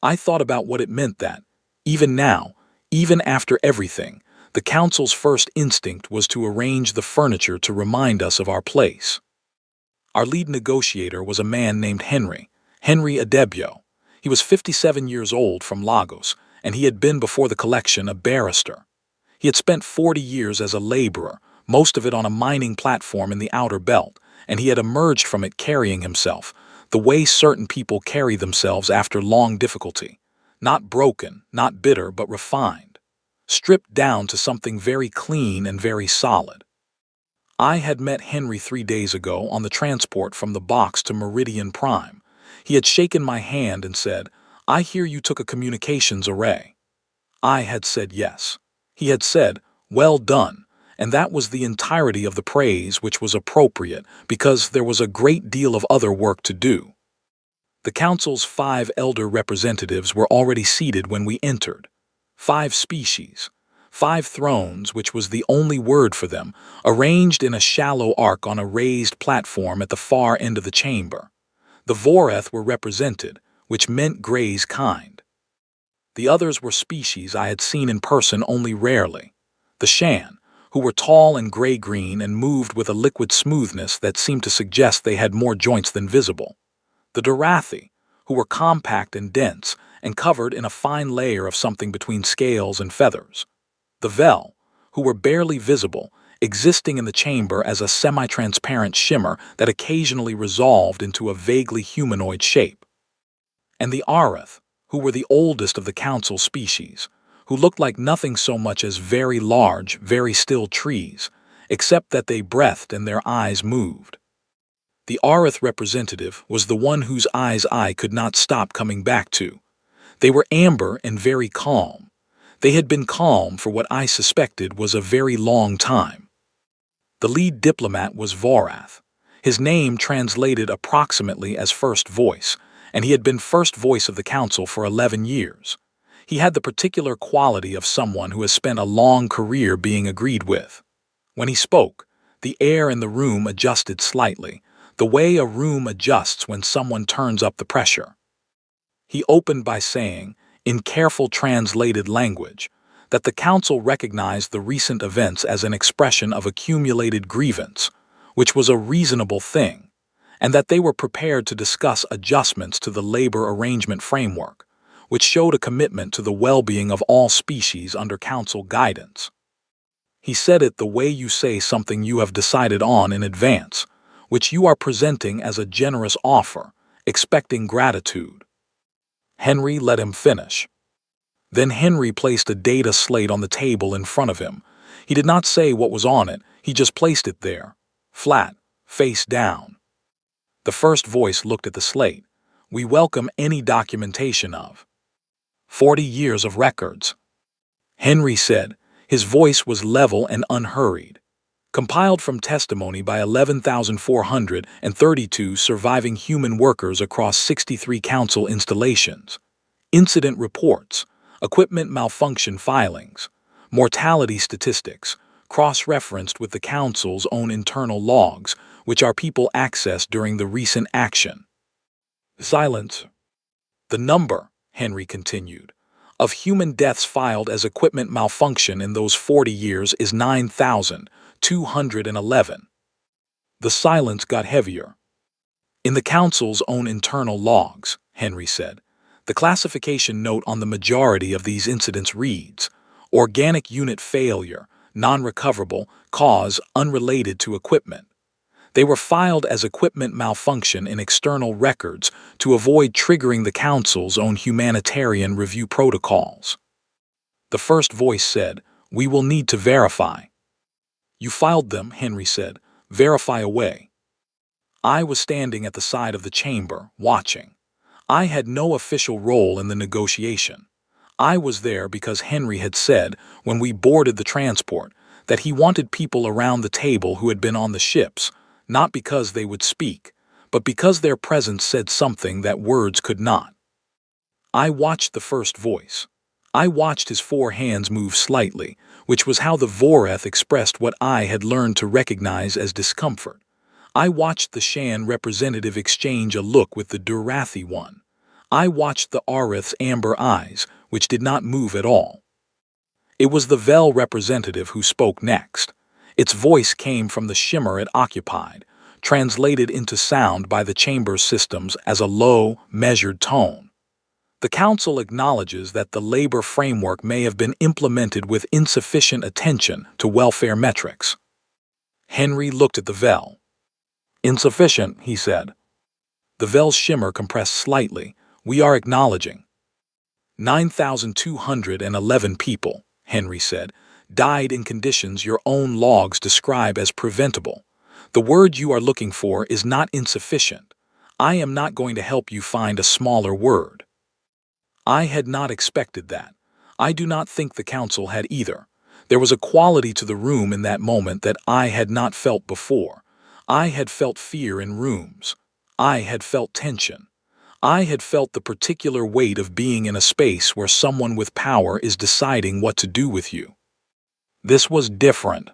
I thought about what it meant that, even now, even after everything, the council's first instinct was to arrange the furniture to remind us of our place. Our lead negotiator was a man named Henry Adebio. He was 57 years old from Lagos, and he had been before the collection a barrister. He had spent 40 years as a laborer, most of it on a mining platform in the outer belt, and he had emerged from it carrying himself, the way certain people carry themselves after long difficulty. Not broken, not bitter, but refined. Stripped down to something very clean and very solid. I had met Henry 3 days ago on the transport from the box to Meridian Prime. He had shaken my hand and said, "I hear you took a communications array." I had said yes. He had said, "Well done," and that was the entirety of the praise, which was appropriate because there was a great deal of other work to do. The council's 5 elder representatives were already seated when we entered. 5 species. 5 thrones, which was the only word for them, arranged in a shallow arc on a raised platform at the far end of the chamber. The Voreth were represented, which meant Grey's kind. The others were species I had seen in person only rarely. The Shan, who were tall and gray-green and moved with a liquid smoothness that seemed to suggest they had more joints than visible. The Dorathi, who were compact and dense and covered in a fine layer of something between scales and feathers. The Vel, who were barely visible, existing in the chamber as a semi-transparent shimmer that occasionally resolved into a vaguely humanoid shape. And the Arath, who were the oldest of the council species, who looked like nothing so much as very large, very still trees, except that they breathed and their eyes moved. The Arath representative was the one whose eyes I could not stop coming back to. They were amber and very calm. They had been calm for what I suspected was a very long time. The lead diplomat was Vorath. His name translated approximately as first voice, and he had been first voice of the council for 11 years. He had the particular quality of someone who has spent a long career being agreed with. When he spoke, the air in the room adjusted slightly, the way a room adjusts when someone turns up the pressure. He opened by saying, in careful translated language, that the council recognized the recent events as an expression of accumulated grievance, which was a reasonable thing, and that they were prepared to discuss adjustments to the labor arrangement framework, which showed a commitment to the well-being of all species under council guidance. He said it the way you say something you have decided on in advance, which you are presenting as a generous offer, expecting gratitude. Henry let him finish. Then Henry placed a data slate on the table in front of him. He did not say what was on it, he just placed it there, flat, face down. The first voice looked at the slate. We welcome any documentation of 40 years of records. Henry said, his voice was level and unhurried. Compiled from testimony by 11,432 surviving human workers across 63 council installations. Incident reports, equipment malfunction filings, mortality statistics, cross-referenced with the council's own internal logs, which our people accessed during the recent action. Silence. The number, Henry continued, of human deaths filed as equipment malfunction in those 40 years is 9,211. The silence got heavier. In the council's own internal logs, Henry said, the classification note on the majority of these incidents reads, organic unit failure, non-recoverable, cause unrelated to equipment. They were filed as equipment malfunction in external records to avoid triggering the council's own humanitarian review protocols. The first voice said, we will need to verify. You filed them, Henry said. Verify away. I was standing at the side of the chamber, watching. I had no official role in the negotiation. I was there because Henry had said, when we boarded the transport, that he wanted people around the table who had been on the ships, not because they would speak, but because their presence said something that words could not. I watched the first voice. I watched his four hands move slightly, which was how the Voreth expressed what I had learned to recognize as discomfort. I watched the Shan representative exchange a look with the Durathi one. I watched the Arith's amber eyes, which did not move at all. It was the Vel representative who spoke next. Its voice came from the shimmer it occupied, translated into sound by the chamber's systems as a low, measured tone. The Council acknowledges that the labor framework may have been implemented with insufficient attention to welfare metrics. Henry looked at the Vel. Insufficient, he said. The Vel's shimmer compressed slightly. We are acknowledging. 9,211 people, Henry said, died in conditions your own logs describe as preventable. The word you are looking for is not insufficient. I am not going to help you find a smaller word. I had not expected that. I do not think the council had either. There was a quality to the room in that moment that I had not felt before. I had felt fear in rooms. I had felt tension. I had felt the particular weight of being in a space where someone with power is deciding what to do with you. This was different.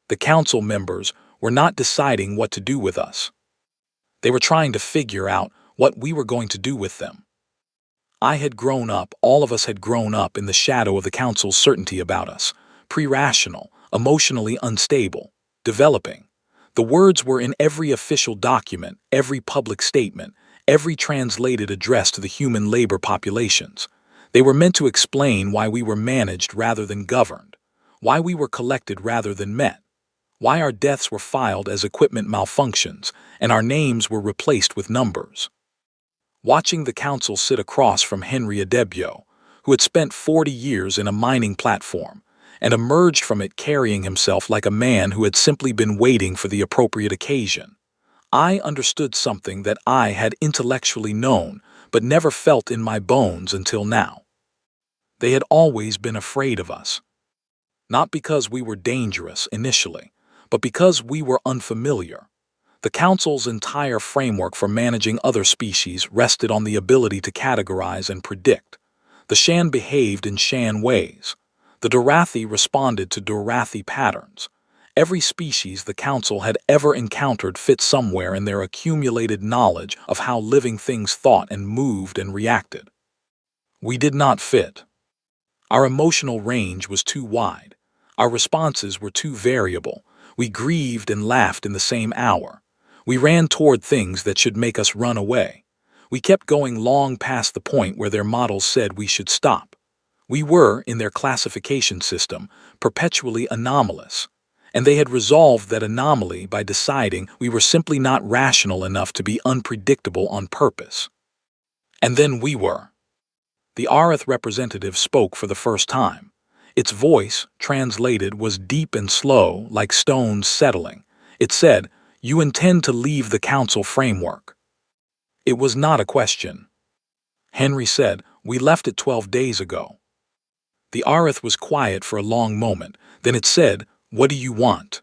The council members were not deciding what to do with us. They were trying to figure out what we were going to do with them. I had grown up, all of us had grown up in the shadow of the council's certainty about us, pre-rational, emotionally unstable, developing. The words were in every official document, every public statement, every translated address to the human labor populations. They were meant to explain why we were managed rather than governed, why we were collected rather than met, why our deaths were filed as equipment malfunctions and our names were replaced with numbers. Watching the council sit across from Henry Adebio, who had spent 40 years in a mining platform, and emerged from it carrying himself like a man who had simply been waiting for the appropriate occasion, I understood something that I had intellectually known but never felt in my bones until now. They had always been afraid of us. Not because we were dangerous initially, but because we were unfamiliar. The Council's entire framework for managing other species rested on the ability to categorize and predict. The Shan behaved in Shan ways. The Durathi responded to Durathi patterns. Every species the Council had ever encountered fit somewhere in their accumulated knowledge of how living things thought and moved and reacted. We did not fit. Our emotional range was too wide. Our responses were too variable. We grieved and laughed in the same hour. We ran toward things that should make us run away. We kept going long past the point where their models said we should stop. We were, in their classification system, perpetually anomalous, and they had resolved that anomaly by deciding we were simply not rational enough to be unpredictable on purpose. And then we were. The Arith representative spoke for the first time. Its voice, translated, was deep and slow, like stones settling. It said, "You intend to leave the council framework." It was not a question. Henry said, "We left it 12 days ago." The Arith was quiet for a long moment. Then it said, "What do you want?"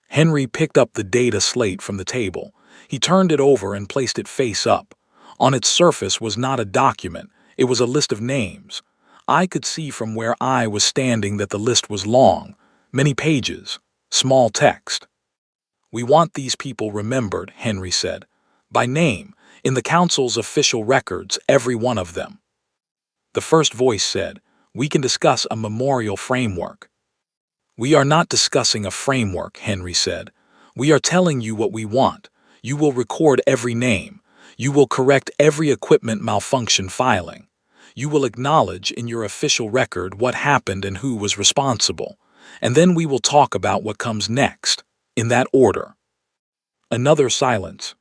Henry picked up the data slate from the table. He turned it over and placed it face up. On its surface was not a document. It was a list of names. I could see from where I was standing that the list was long, many pages, small text. "We want these people remembered," Henry said, "by name, in the Council's official records, every one of them." The first voice said, "We can discuss a memorial framework." "We are not discussing a framework," Henry said. "We are telling you what we want. You will record every name. You will correct every equipment malfunction filing. You will acknowledge in your official record what happened and who was responsible. And then we will talk about what comes next, in that order." Another silence.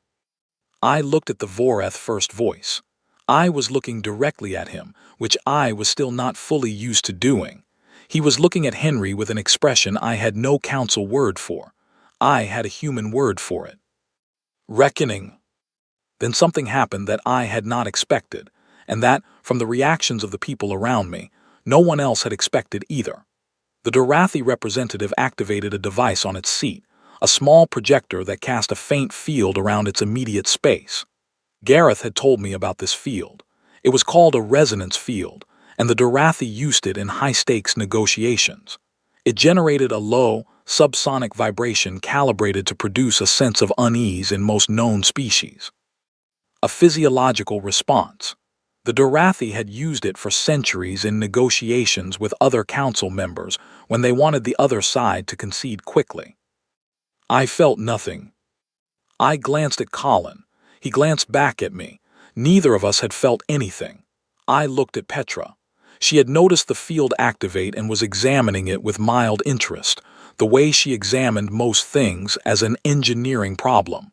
I looked at the Voreth first voice. I was looking directly at him, which I was still not fully used to doing. He was looking at Henry with an expression I had no council word for. I had a human word for it. Reckoning. Then something happened that I had not expected, and that, from the reactions of the people around me, no one else had expected either. The Dorathi representative activated a device on its seat, a small projector that cast a faint field around its immediate space. Gareth had told me about this field. It was called a resonance field, and the Dorathi used it in high-stakes negotiations. It generated a low, subsonic vibration calibrated to produce a sense of unease in most known species. A physiological response. The Dorathi had used it for centuries in negotiations with other council members when they wanted the other side to concede quickly. I felt nothing. I glanced at Colin. He glanced back at me. Neither of us had felt anything. I looked at Petra. She had noticed the field activate and was examining it with mild interest, the way she examined most things as an engineering problem.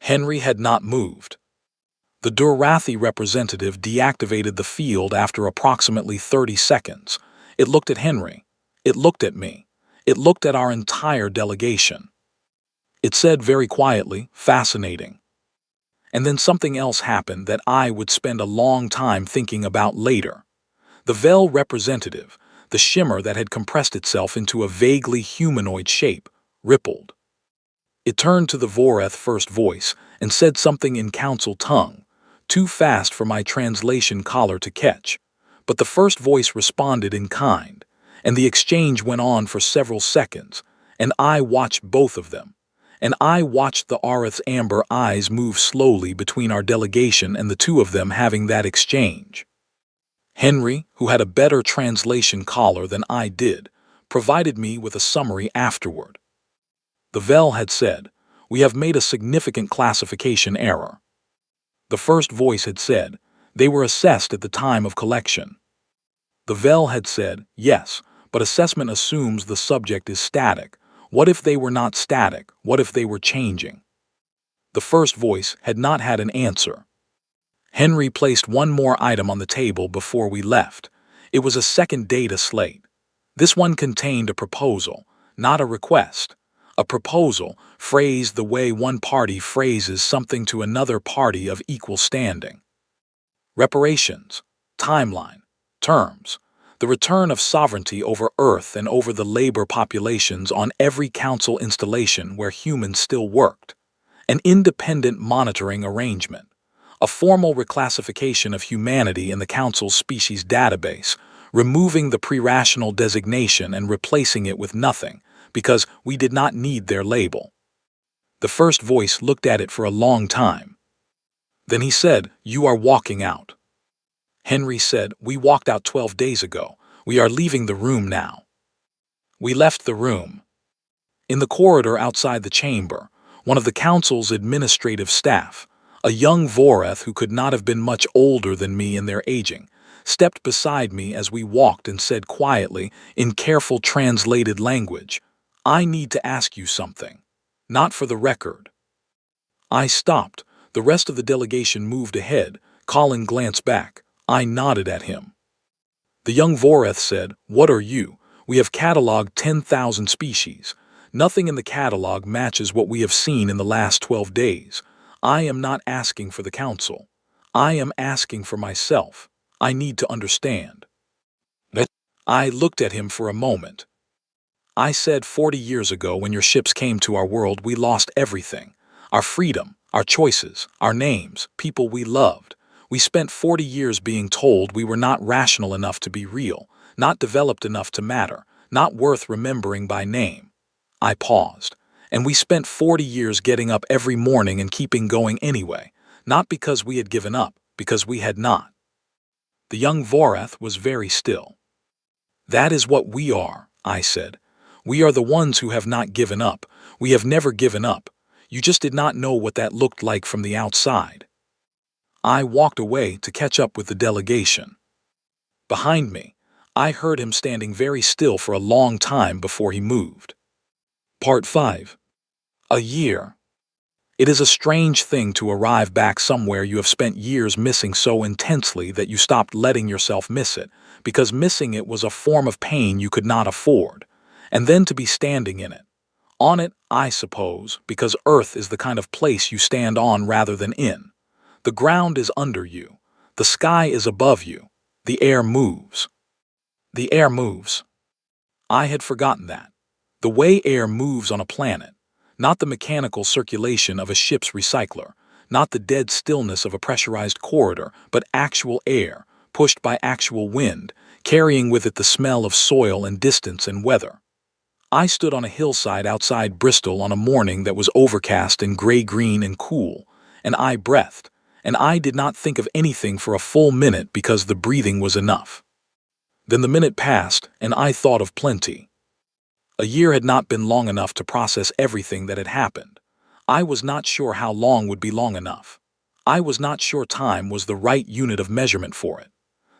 Henry had not moved. The Dorathi representative deactivated the field after approximately 30 seconds. It looked at Henry. It looked at me. It looked at our entire delegation. It said very quietly, "Fascinating." And then something else happened that I would spend a long time thinking about later. The Vel representative, the shimmer that had compressed itself into a vaguely humanoid shape, rippled. It turned to the Voreth first voice and said something in council tongue, too fast for my translation collar to catch. But the first voice responded in kind, and the exchange went on for several seconds, and I watched both of them. And I watched the Arith's amber eyes move slowly between our delegation and the two of them having that exchange. Henry, who had a better translation collar than I did, provided me with a summary afterward. The Vel had said, "We have made a significant classification error." The first voice had said, "They were assessed at the time of collection." The Vel had said, "Yes, but assessment assumes the subject is static. What if they were not static? What if they were changing?" The first voice had not had an answer. Henry placed one more item on the table before we left. It was a second data slate. This one contained a proposal, not a request. A proposal, phrased the way one party phrases something to another party of equal standing. Reparations, timeline, terms, the return of sovereignty over Earth and over the labor populations on every council installation where humans still worked, an independent monitoring arrangement, a formal reclassification of humanity in the council's species database, removing the pre-rational designation and replacing it with nothing, because we did not need their label. The first voice looked at it for a long time. Then he said, "You are walking out." Henry said, "We walked out 12 days ago. We are leaving the room now." We left the room. In the corridor outside the chamber, one of the council's administrative staff, a young Voreth who could not have been much older than me in their aging, stepped beside me as we walked and said quietly, in careful translated language, "I need to ask you something. Not for the record." I stopped. The rest of the delegation moved ahead. Colin glanced back. I nodded at him. The young Voreth said, "What are you? We have cataloged 10,000 species. Nothing in the catalog matches what we have seen in the last 12 days. I am not asking for the council. I am asking for myself. I need to understand." I looked at him for a moment. I said 40 years ago when your ships came to our world we lost everything. Our freedom, our choices, our names, people we loved. We spent 40 years being told we were not rational enough to be real, not developed enough to matter, not worth remembering by name. I paused. And we spent 40 years getting up every morning and keeping going anyway, not because we had given up, because we had not. The young Voreth was very still. "That is what we are," I said. "We are the ones who have not given up. We have never given up. You just did not know what that looked like from the outside." I walked away to catch up with the delegation. Behind me, I heard him standing very still for a long time before he moved. Part 5. A year. It is a strange thing to arrive back somewhere you have spent years missing so intensely that you stopped letting yourself miss it, because missing it was a form of pain you could not afford, and then to be standing in it, On it, I suppose, because Earth is the kind of place you stand on rather than in. The ground is under you. The sky is above you. The air moves. The air moves. I had forgotten that. The way air moves on a planet, not the mechanical circulation of a ship's recycler, not the dead stillness of a pressurized corridor, but actual air, pushed by actual wind, carrying with it the smell of soil and distance and weather. I stood on a hillside outside Bristol on a morning that was overcast and gray-green and cool, and I breathed, and I did not think of anything for a full minute because the breathing was enough. Then the minute passed, and I thought of plenty. A year had not been long enough to process everything that had happened. I was not sure how long would be long enough. I was not sure time was the right unit of measurement for it.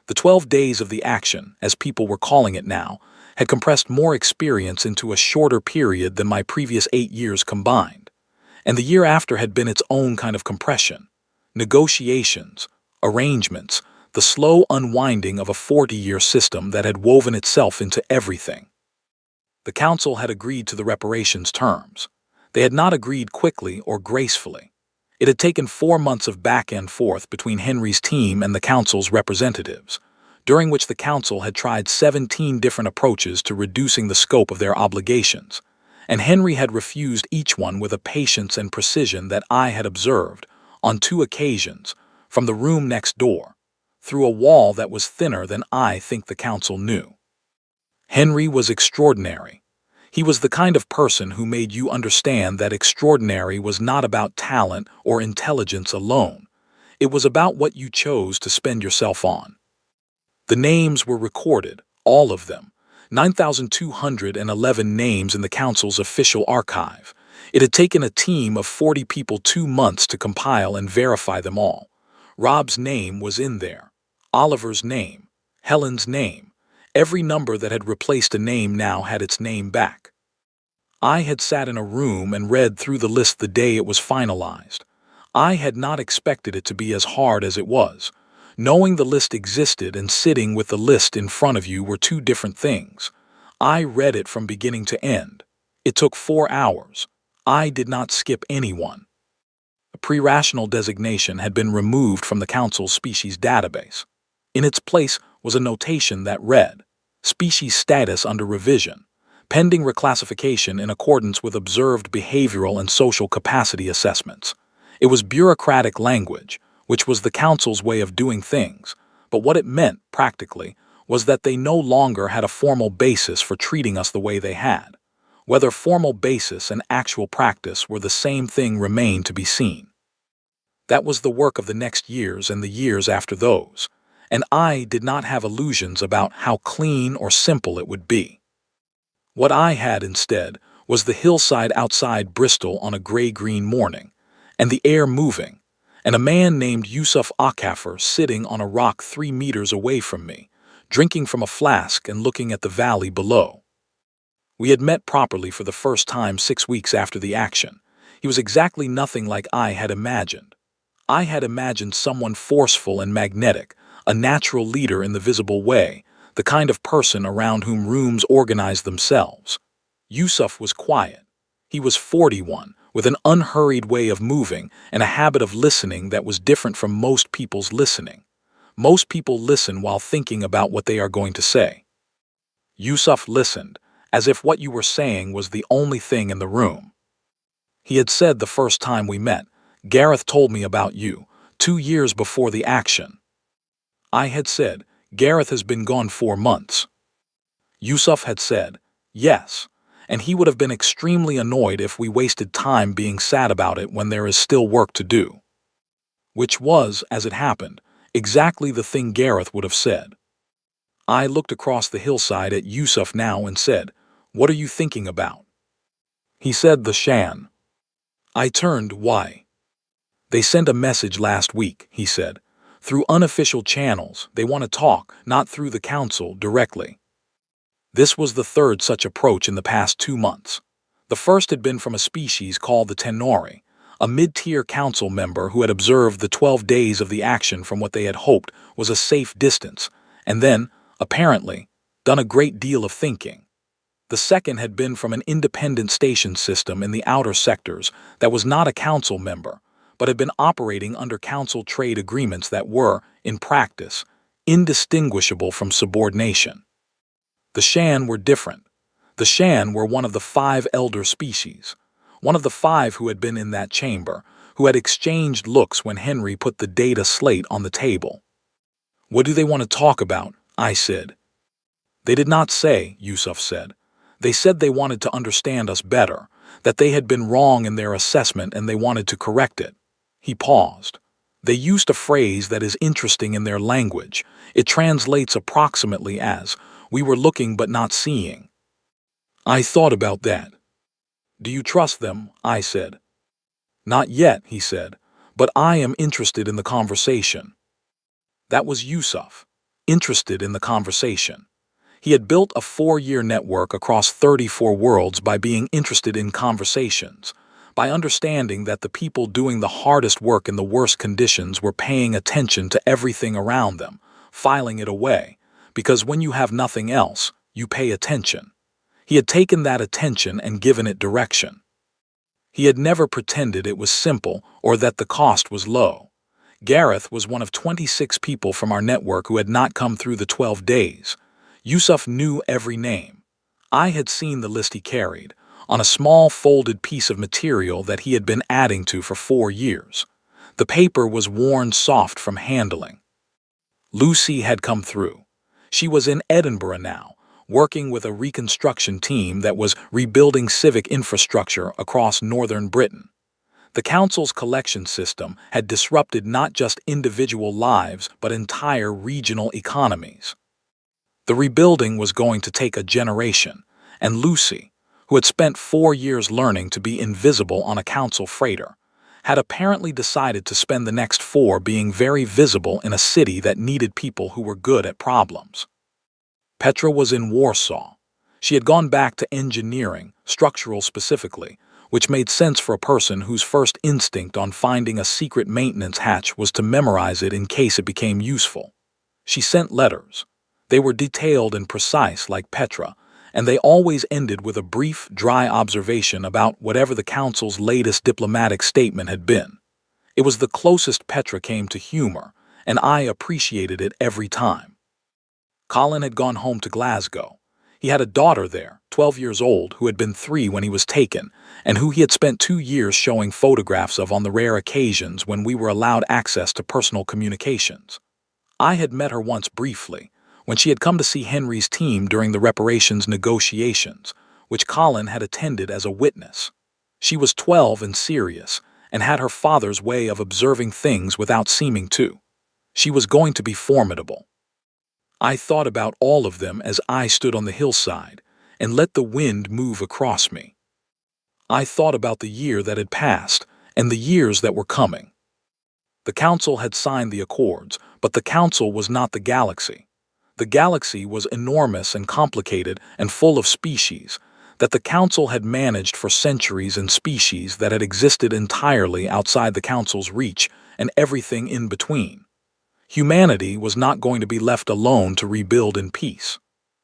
The 12 days of the action, as people were calling it now, had compressed more experience into a shorter period than my previous 8 years combined. And the year after had been its own kind of compression. Negotiations, arrangements, the slow unwinding of a 40-year system that had woven itself into everything. The council had agreed to the reparations terms. They had not agreed quickly or gracefully. It had taken 4 months of back and forth between Henry's team and the council's representatives, during which the council had tried 17 different approaches to reducing the scope of their obligations, and Henry had refused each one with a patience and precision that I had observed, on 2 occasions, from the room next door, through a wall that was thinner than I think the council knew. Henry was extraordinary. He was the kind of person who made you understand that extraordinary was not about talent or intelligence alone. It was about what you chose to spend yourself on. The names were recorded, all of them, 9,211 names in the council's official archive. It had taken a team of 40 people 2 months to compile and verify them all. Rob's name was in there. Oliver's name. Helen's name. Every number that had replaced a name now had its name back. I had sat in a room and read through the list the day it was finalized. I had not expected it to be as hard as it was. Knowing the list existed and sitting with the list in front of you were 2 different things. I read it from beginning to end. It took 4 hours. I did not skip anyone. A pre-rational designation had been removed from the council's species database. In its place was a notation that read, "Species status under revision, pending reclassification in accordance with observed behavioral and social capacity assessments." It was bureaucratic language, which was the council's way of doing things, but what it meant, practically, was that they no longer had a formal basis for treating us the way they had. Whether formal basis and actual practice were the same thing remained to be seen. That was the work of the next years and the years after those, and I did not have illusions about how clean or simple it would be. What I had instead was the hillside outside Bristol on a gray-green morning, and the air moving, and a man named Yusuf Akafur sitting on a rock 3 meters away from me, drinking from a flask and looking at the valley below. We had met properly for the first time 6 weeks after the action. He was exactly nothing like I had imagined. I had imagined someone forceful and magnetic, a natural leader in the visible way, the kind of person around whom rooms organize themselves. Yusuf was quiet. He was 41, with an unhurried way of moving and a habit of listening that was different from most people's listening. Most people listen while thinking about what they are going to say. Yusuf listened, as if what you were saying was the only thing in the room. He had said the first time we met, "Gareth told me about you, 2 years before the action." I had said, "Gareth has been gone 4 months." Yusuf had said, "Yes," and he would have been extremely annoyed if we wasted time being sad about it when there is still work to do. Which was, as it happened, exactly the thing Gareth would have said. I looked across the hillside at Yusuf now and said, "What are you thinking about?" He said the Shan. I turned, "Why?" "They sent a message last week," he said. "Through unofficial channels, they want to talk, not through the council, directly." This was the 3rd such approach in the past 2 months. The first had been from a species called the Tenori, a mid-tier council member who had observed the 12 days of the action from what they had hoped was a safe distance, and then, apparently, done a great deal of thinking. The second had been from an independent station system in the outer sectors that was not a council member, but had been operating under council trade agreements that were, in practice, indistinguishable from subordination. The Shan were different. The Shan were one of the 5 elder species, one of the 5 who had been in that chamber, who had exchanged looks when Henry put the data slate on the table. "What do they want to talk about?" I said. "They did not say," Yusuf said. "They said they wanted to understand us better, that they had been wrong in their assessment and they wanted to correct it." He paused. "They used a phrase that is interesting in their language. It translates approximately as, 'We were looking but not seeing.'" I thought about that. "Do you trust them?" I said. "Not yet," he said, "but I am interested in the conversation." That was Yusuf, interested in the conversation. He had built a 4-year network across 34 worlds by being interested in conversations, by understanding that the people doing the hardest work in the worst conditions were paying attention to everything around them, filing it away, because when you have nothing else, you pay attention. He had taken that attention and given it direction. He had never pretended it was simple or that the cost was low. Gareth was one of 26 people from our network who had not come through the 12 days. Yusuf knew every name. I had seen the list he carried, on a small folded piece of material that he had been adding to for 4 years. The paper was worn soft from handling. Lucy had come through. She was in Edinburgh now, working with a reconstruction team that was rebuilding civic infrastructure across northern Britain. The council's collection system had disrupted not just individual lives but entire regional economies. The rebuilding was going to take a generation, and Lucy, who had spent 4 years learning to be invisible on a council freighter, had apparently decided to spend the next 4 being very visible in a city that needed people who were good at problems. Petra was in Warsaw. She had gone back to engineering, structural specifically, which made sense for a person whose first instinct on finding a secret maintenance hatch was to memorize it in case it became useful. She sent letters. They were detailed and precise like Petra, and they always ended with a brief, dry observation about whatever the council's latest diplomatic statement had been. It was the closest Petra came to humor, and I appreciated it every time. Colin had gone home to Glasgow. He had a daughter there, 12 years old, who had been 3 when he was taken, and who he had spent 2 years showing photographs of on the rare occasions when we were allowed access to personal communications. I had met her once briefly, when she had come to see Henry's team during the reparations negotiations, which Colin had attended as a witness. She was 12 and serious, and had her father's way of observing things without seeming to. She was going to be formidable. I thought about all of them as I stood on the hillside and let the wind move across me. I thought about the year that had passed and the years that were coming. The council had signed the accords, but the council was not the galaxy. The galaxy was enormous and complicated and full of species that the council had managed for centuries, and species that had existed entirely outside the council's reach and everything in between. Humanity was not going to be left alone to rebuild in peace.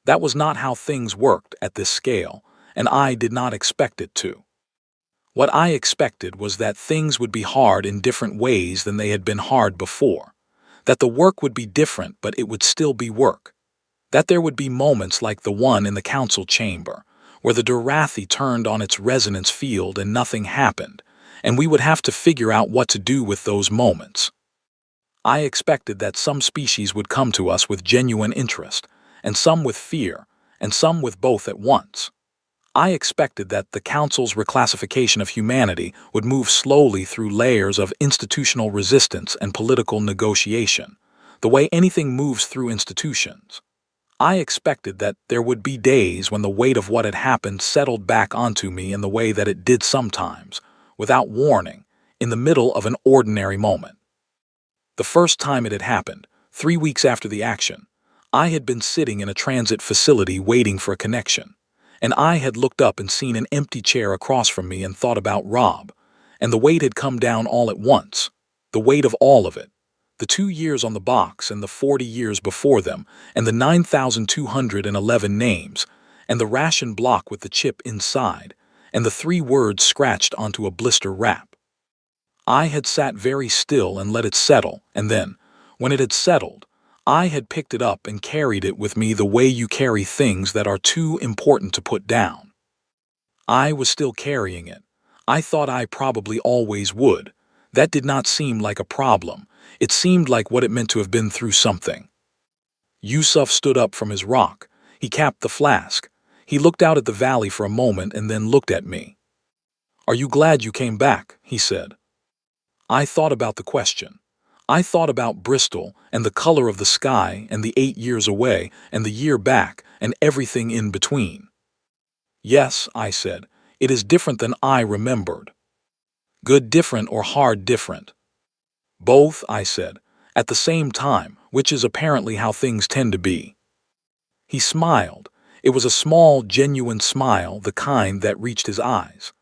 That was not how things worked at this scale, and I did not expect it to. What I expected was that things would be hard in different ways than they had been hard before, that the work would be different but it would still be work, that there would be moments like the one in the council chamber, where the Durathi turned on its resonance field and nothing happened, and we would have to figure out what to do with those moments. I expected that some species would come to us with genuine interest, and some with fear, and some with both at once. I expected that the Council's reclassification of humanity would move slowly through layers of institutional resistance and political negotiation, the way anything moves through institutions. I expected that there would be days when the weight of what had happened settled back onto me in the way that it did sometimes, without warning, in the middle of an ordinary moment. The first time it had happened, 3 weeks after the action, I had been sitting in a transit facility waiting for a connection, and I had looked up and seen an empty chair across from me and thought about Rob, and the weight had come down all at once, the weight of all of it, the 2 years on the box and the 40 years before them and the 9,211 names, and the ration block with the chip inside, and the 3 words scratched onto a blister wrap. I had sat very still and let it settle, and then, when it had settled, I had picked it up and carried it with me the way you carry things that are too important to put down. I was still carrying it. I thought I probably always would. That did not seem like a problem. It seemed like what it meant to have been through something. Yusuf stood up from his rock. He capped the flask. He looked out at the valley for a moment and then looked at me. "Are you glad you came back?" he said. I thought about the question. I thought about Bristol and the color of the sky and the 8 years away and the year back and everything in between. "Yes," I said, "it is different than I remembered." "Good different or hard different?" "Both," I said, "at the same time, which is apparently how things tend to be." He smiled. It was a small, genuine smile, the kind that reached his eyes.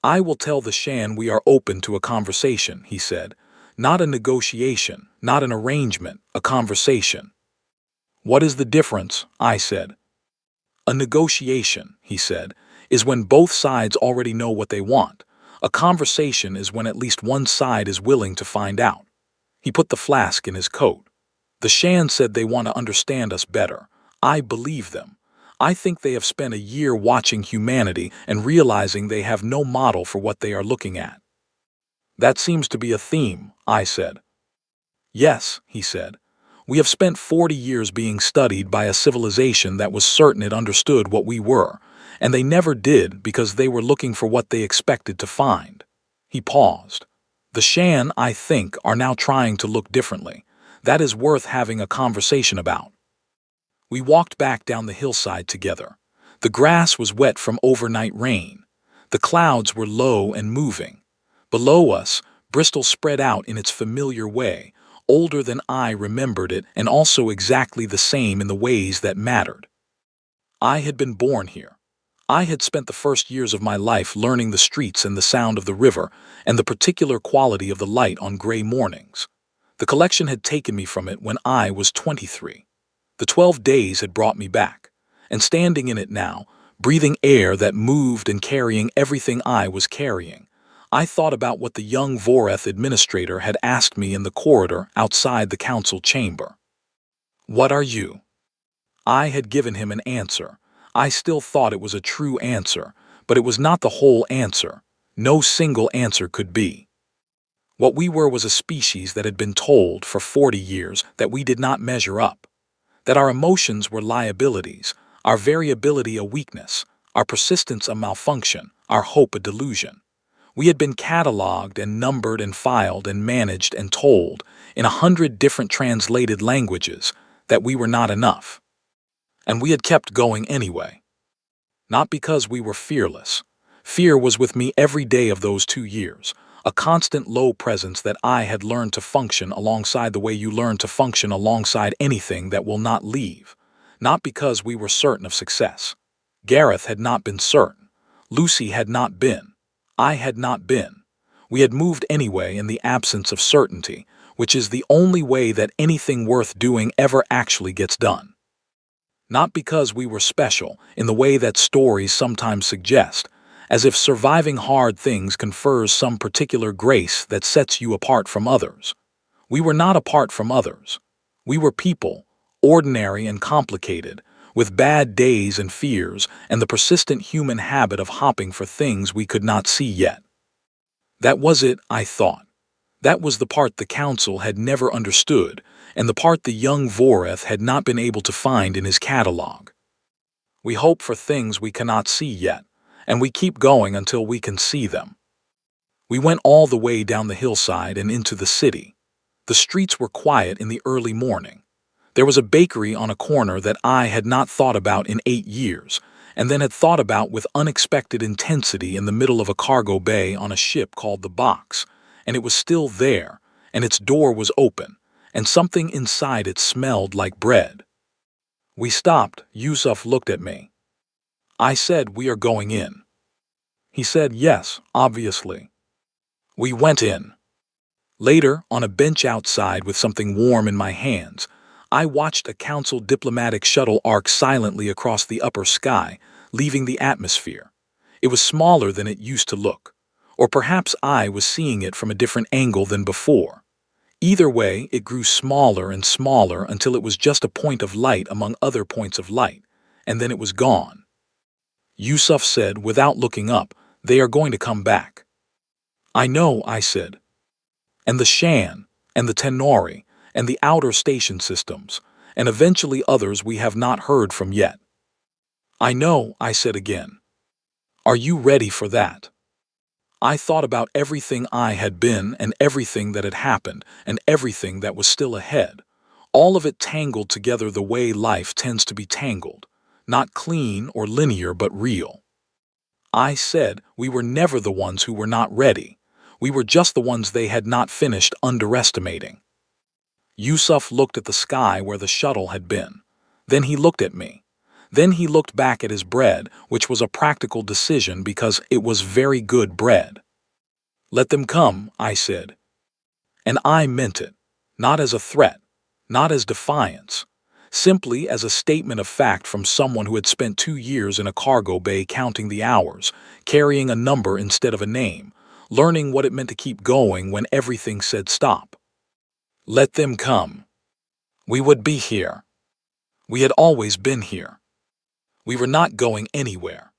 "I will tell the Shan we are open to a conversation," he said. "Not a negotiation, not an arrangement, a conversation." "What is the difference?" I said. "A negotiation," he said, "is when both sides already know what they want. A conversation is when at least one side is willing to find out." He put the flask in his coat. "The Shan said they want to understand us better. I believe them. I think they have spent a year watching humanity and realizing they have no model for what they are looking at." "That seems to be a theme," I said. "Yes," he said. "We have spent 40 years being studied by a civilization that was certain it understood what we were, and they never did because they were looking for what they expected to find." He paused. "The Shan, I think, are now trying to look differently. That is worth having a conversation about." We walked back down the hillside together. The grass was wet from overnight rain. The clouds were low and moving. Below us, Bristol spread out in its familiar way, older than I remembered it and also exactly the same in the ways that mattered. I had been born here. I had spent the first years of my life learning the streets and the sound of the river and the particular quality of the light on gray mornings. The collection had taken me from it when I was 23. The 12 days had brought me back, and standing in it now, breathing air that moved and carrying everything I was carrying, I thought about what the young Voreth administrator had asked me in the corridor outside the council chamber. "What are you?" I had given him an answer. I still thought it was a true answer, but it was not the whole answer. No single answer could be. What we were was a species that had been told for 40 years that we did not measure up, that our emotions were liabilities, our variability a weakness, our persistence a malfunction, our hope a delusion. We had been cataloged and numbered and filed and managed and told in 100 different translated languages that we were not enough. And we had kept going anyway. Not because we were fearless. Fear was with me every day of those 2 years, a constant low presence that I had learned to function alongside the way you learn to function alongside anything that will not leave. Not because we were certain of success. Gareth had not been certain. Lucy had not been. I had not been. We had moved anyway in the absence of certainty, which is the only way that anything worth doing ever actually gets done. Not because we were special in the way that stories sometimes suggest, as if surviving hard things confers some particular grace that sets you apart from others. We were not apart from others. We were people, ordinary and complicated, with bad days and fears and the persistent human habit of hopping for things we could not see yet. That was it, I thought. That was the part the council had never understood, and the part the young Voreth had not been able to find in his catalog. We hope for things we cannot see yet, and we keep going until we can see them. We went all the way down the hillside and into the city. The streets were quiet in the early morning. There was a bakery on a corner that I had not thought about in 8 years, and then had thought about with unexpected intensity in the middle of a cargo bay on a ship called the Box, and it was still there, and its door was open, and something inside it smelled like bread. We stopped. Yusuf looked at me. I said, "We are going in." He said, "Yes, obviously." We went in. Later, on a bench outside with something warm in my hands, I watched a council diplomatic shuttle arc silently across the upper sky, leaving the atmosphere. It was smaller than it used to look. Or perhaps I was seeing it from a different angle than before. Either way, it grew smaller and smaller until it was just a point of light among other points of light, and then it was gone. Yusuf said, without looking up, "They are going to come back." "I know," I said. "And the Shan, and the Tenori, and the outer station systems, and eventually others we have not heard from yet." "I know," I said again. "Are you ready for that?" I thought about everything I had been and everything that had happened and everything that was still ahead. All of it tangled together the way life tends to be tangled. Not clean or linear, but real. I said we were never the ones who were not ready. We were just the ones they had not finished underestimating. Yusuf looked at the sky where the shuttle had been. Then he looked at me. Then he looked back at his bread, which was a practical decision because it was very good bread. "Let them come," I said. And I meant it. Not as a threat. Not as defiance. Simply as a statement of fact from someone who had spent 2 years in a cargo bay counting the hours, carrying a number instead of a name, learning what it meant to keep going when everything said stop. Let them come. We would be here. We had always been here. We were not going anywhere.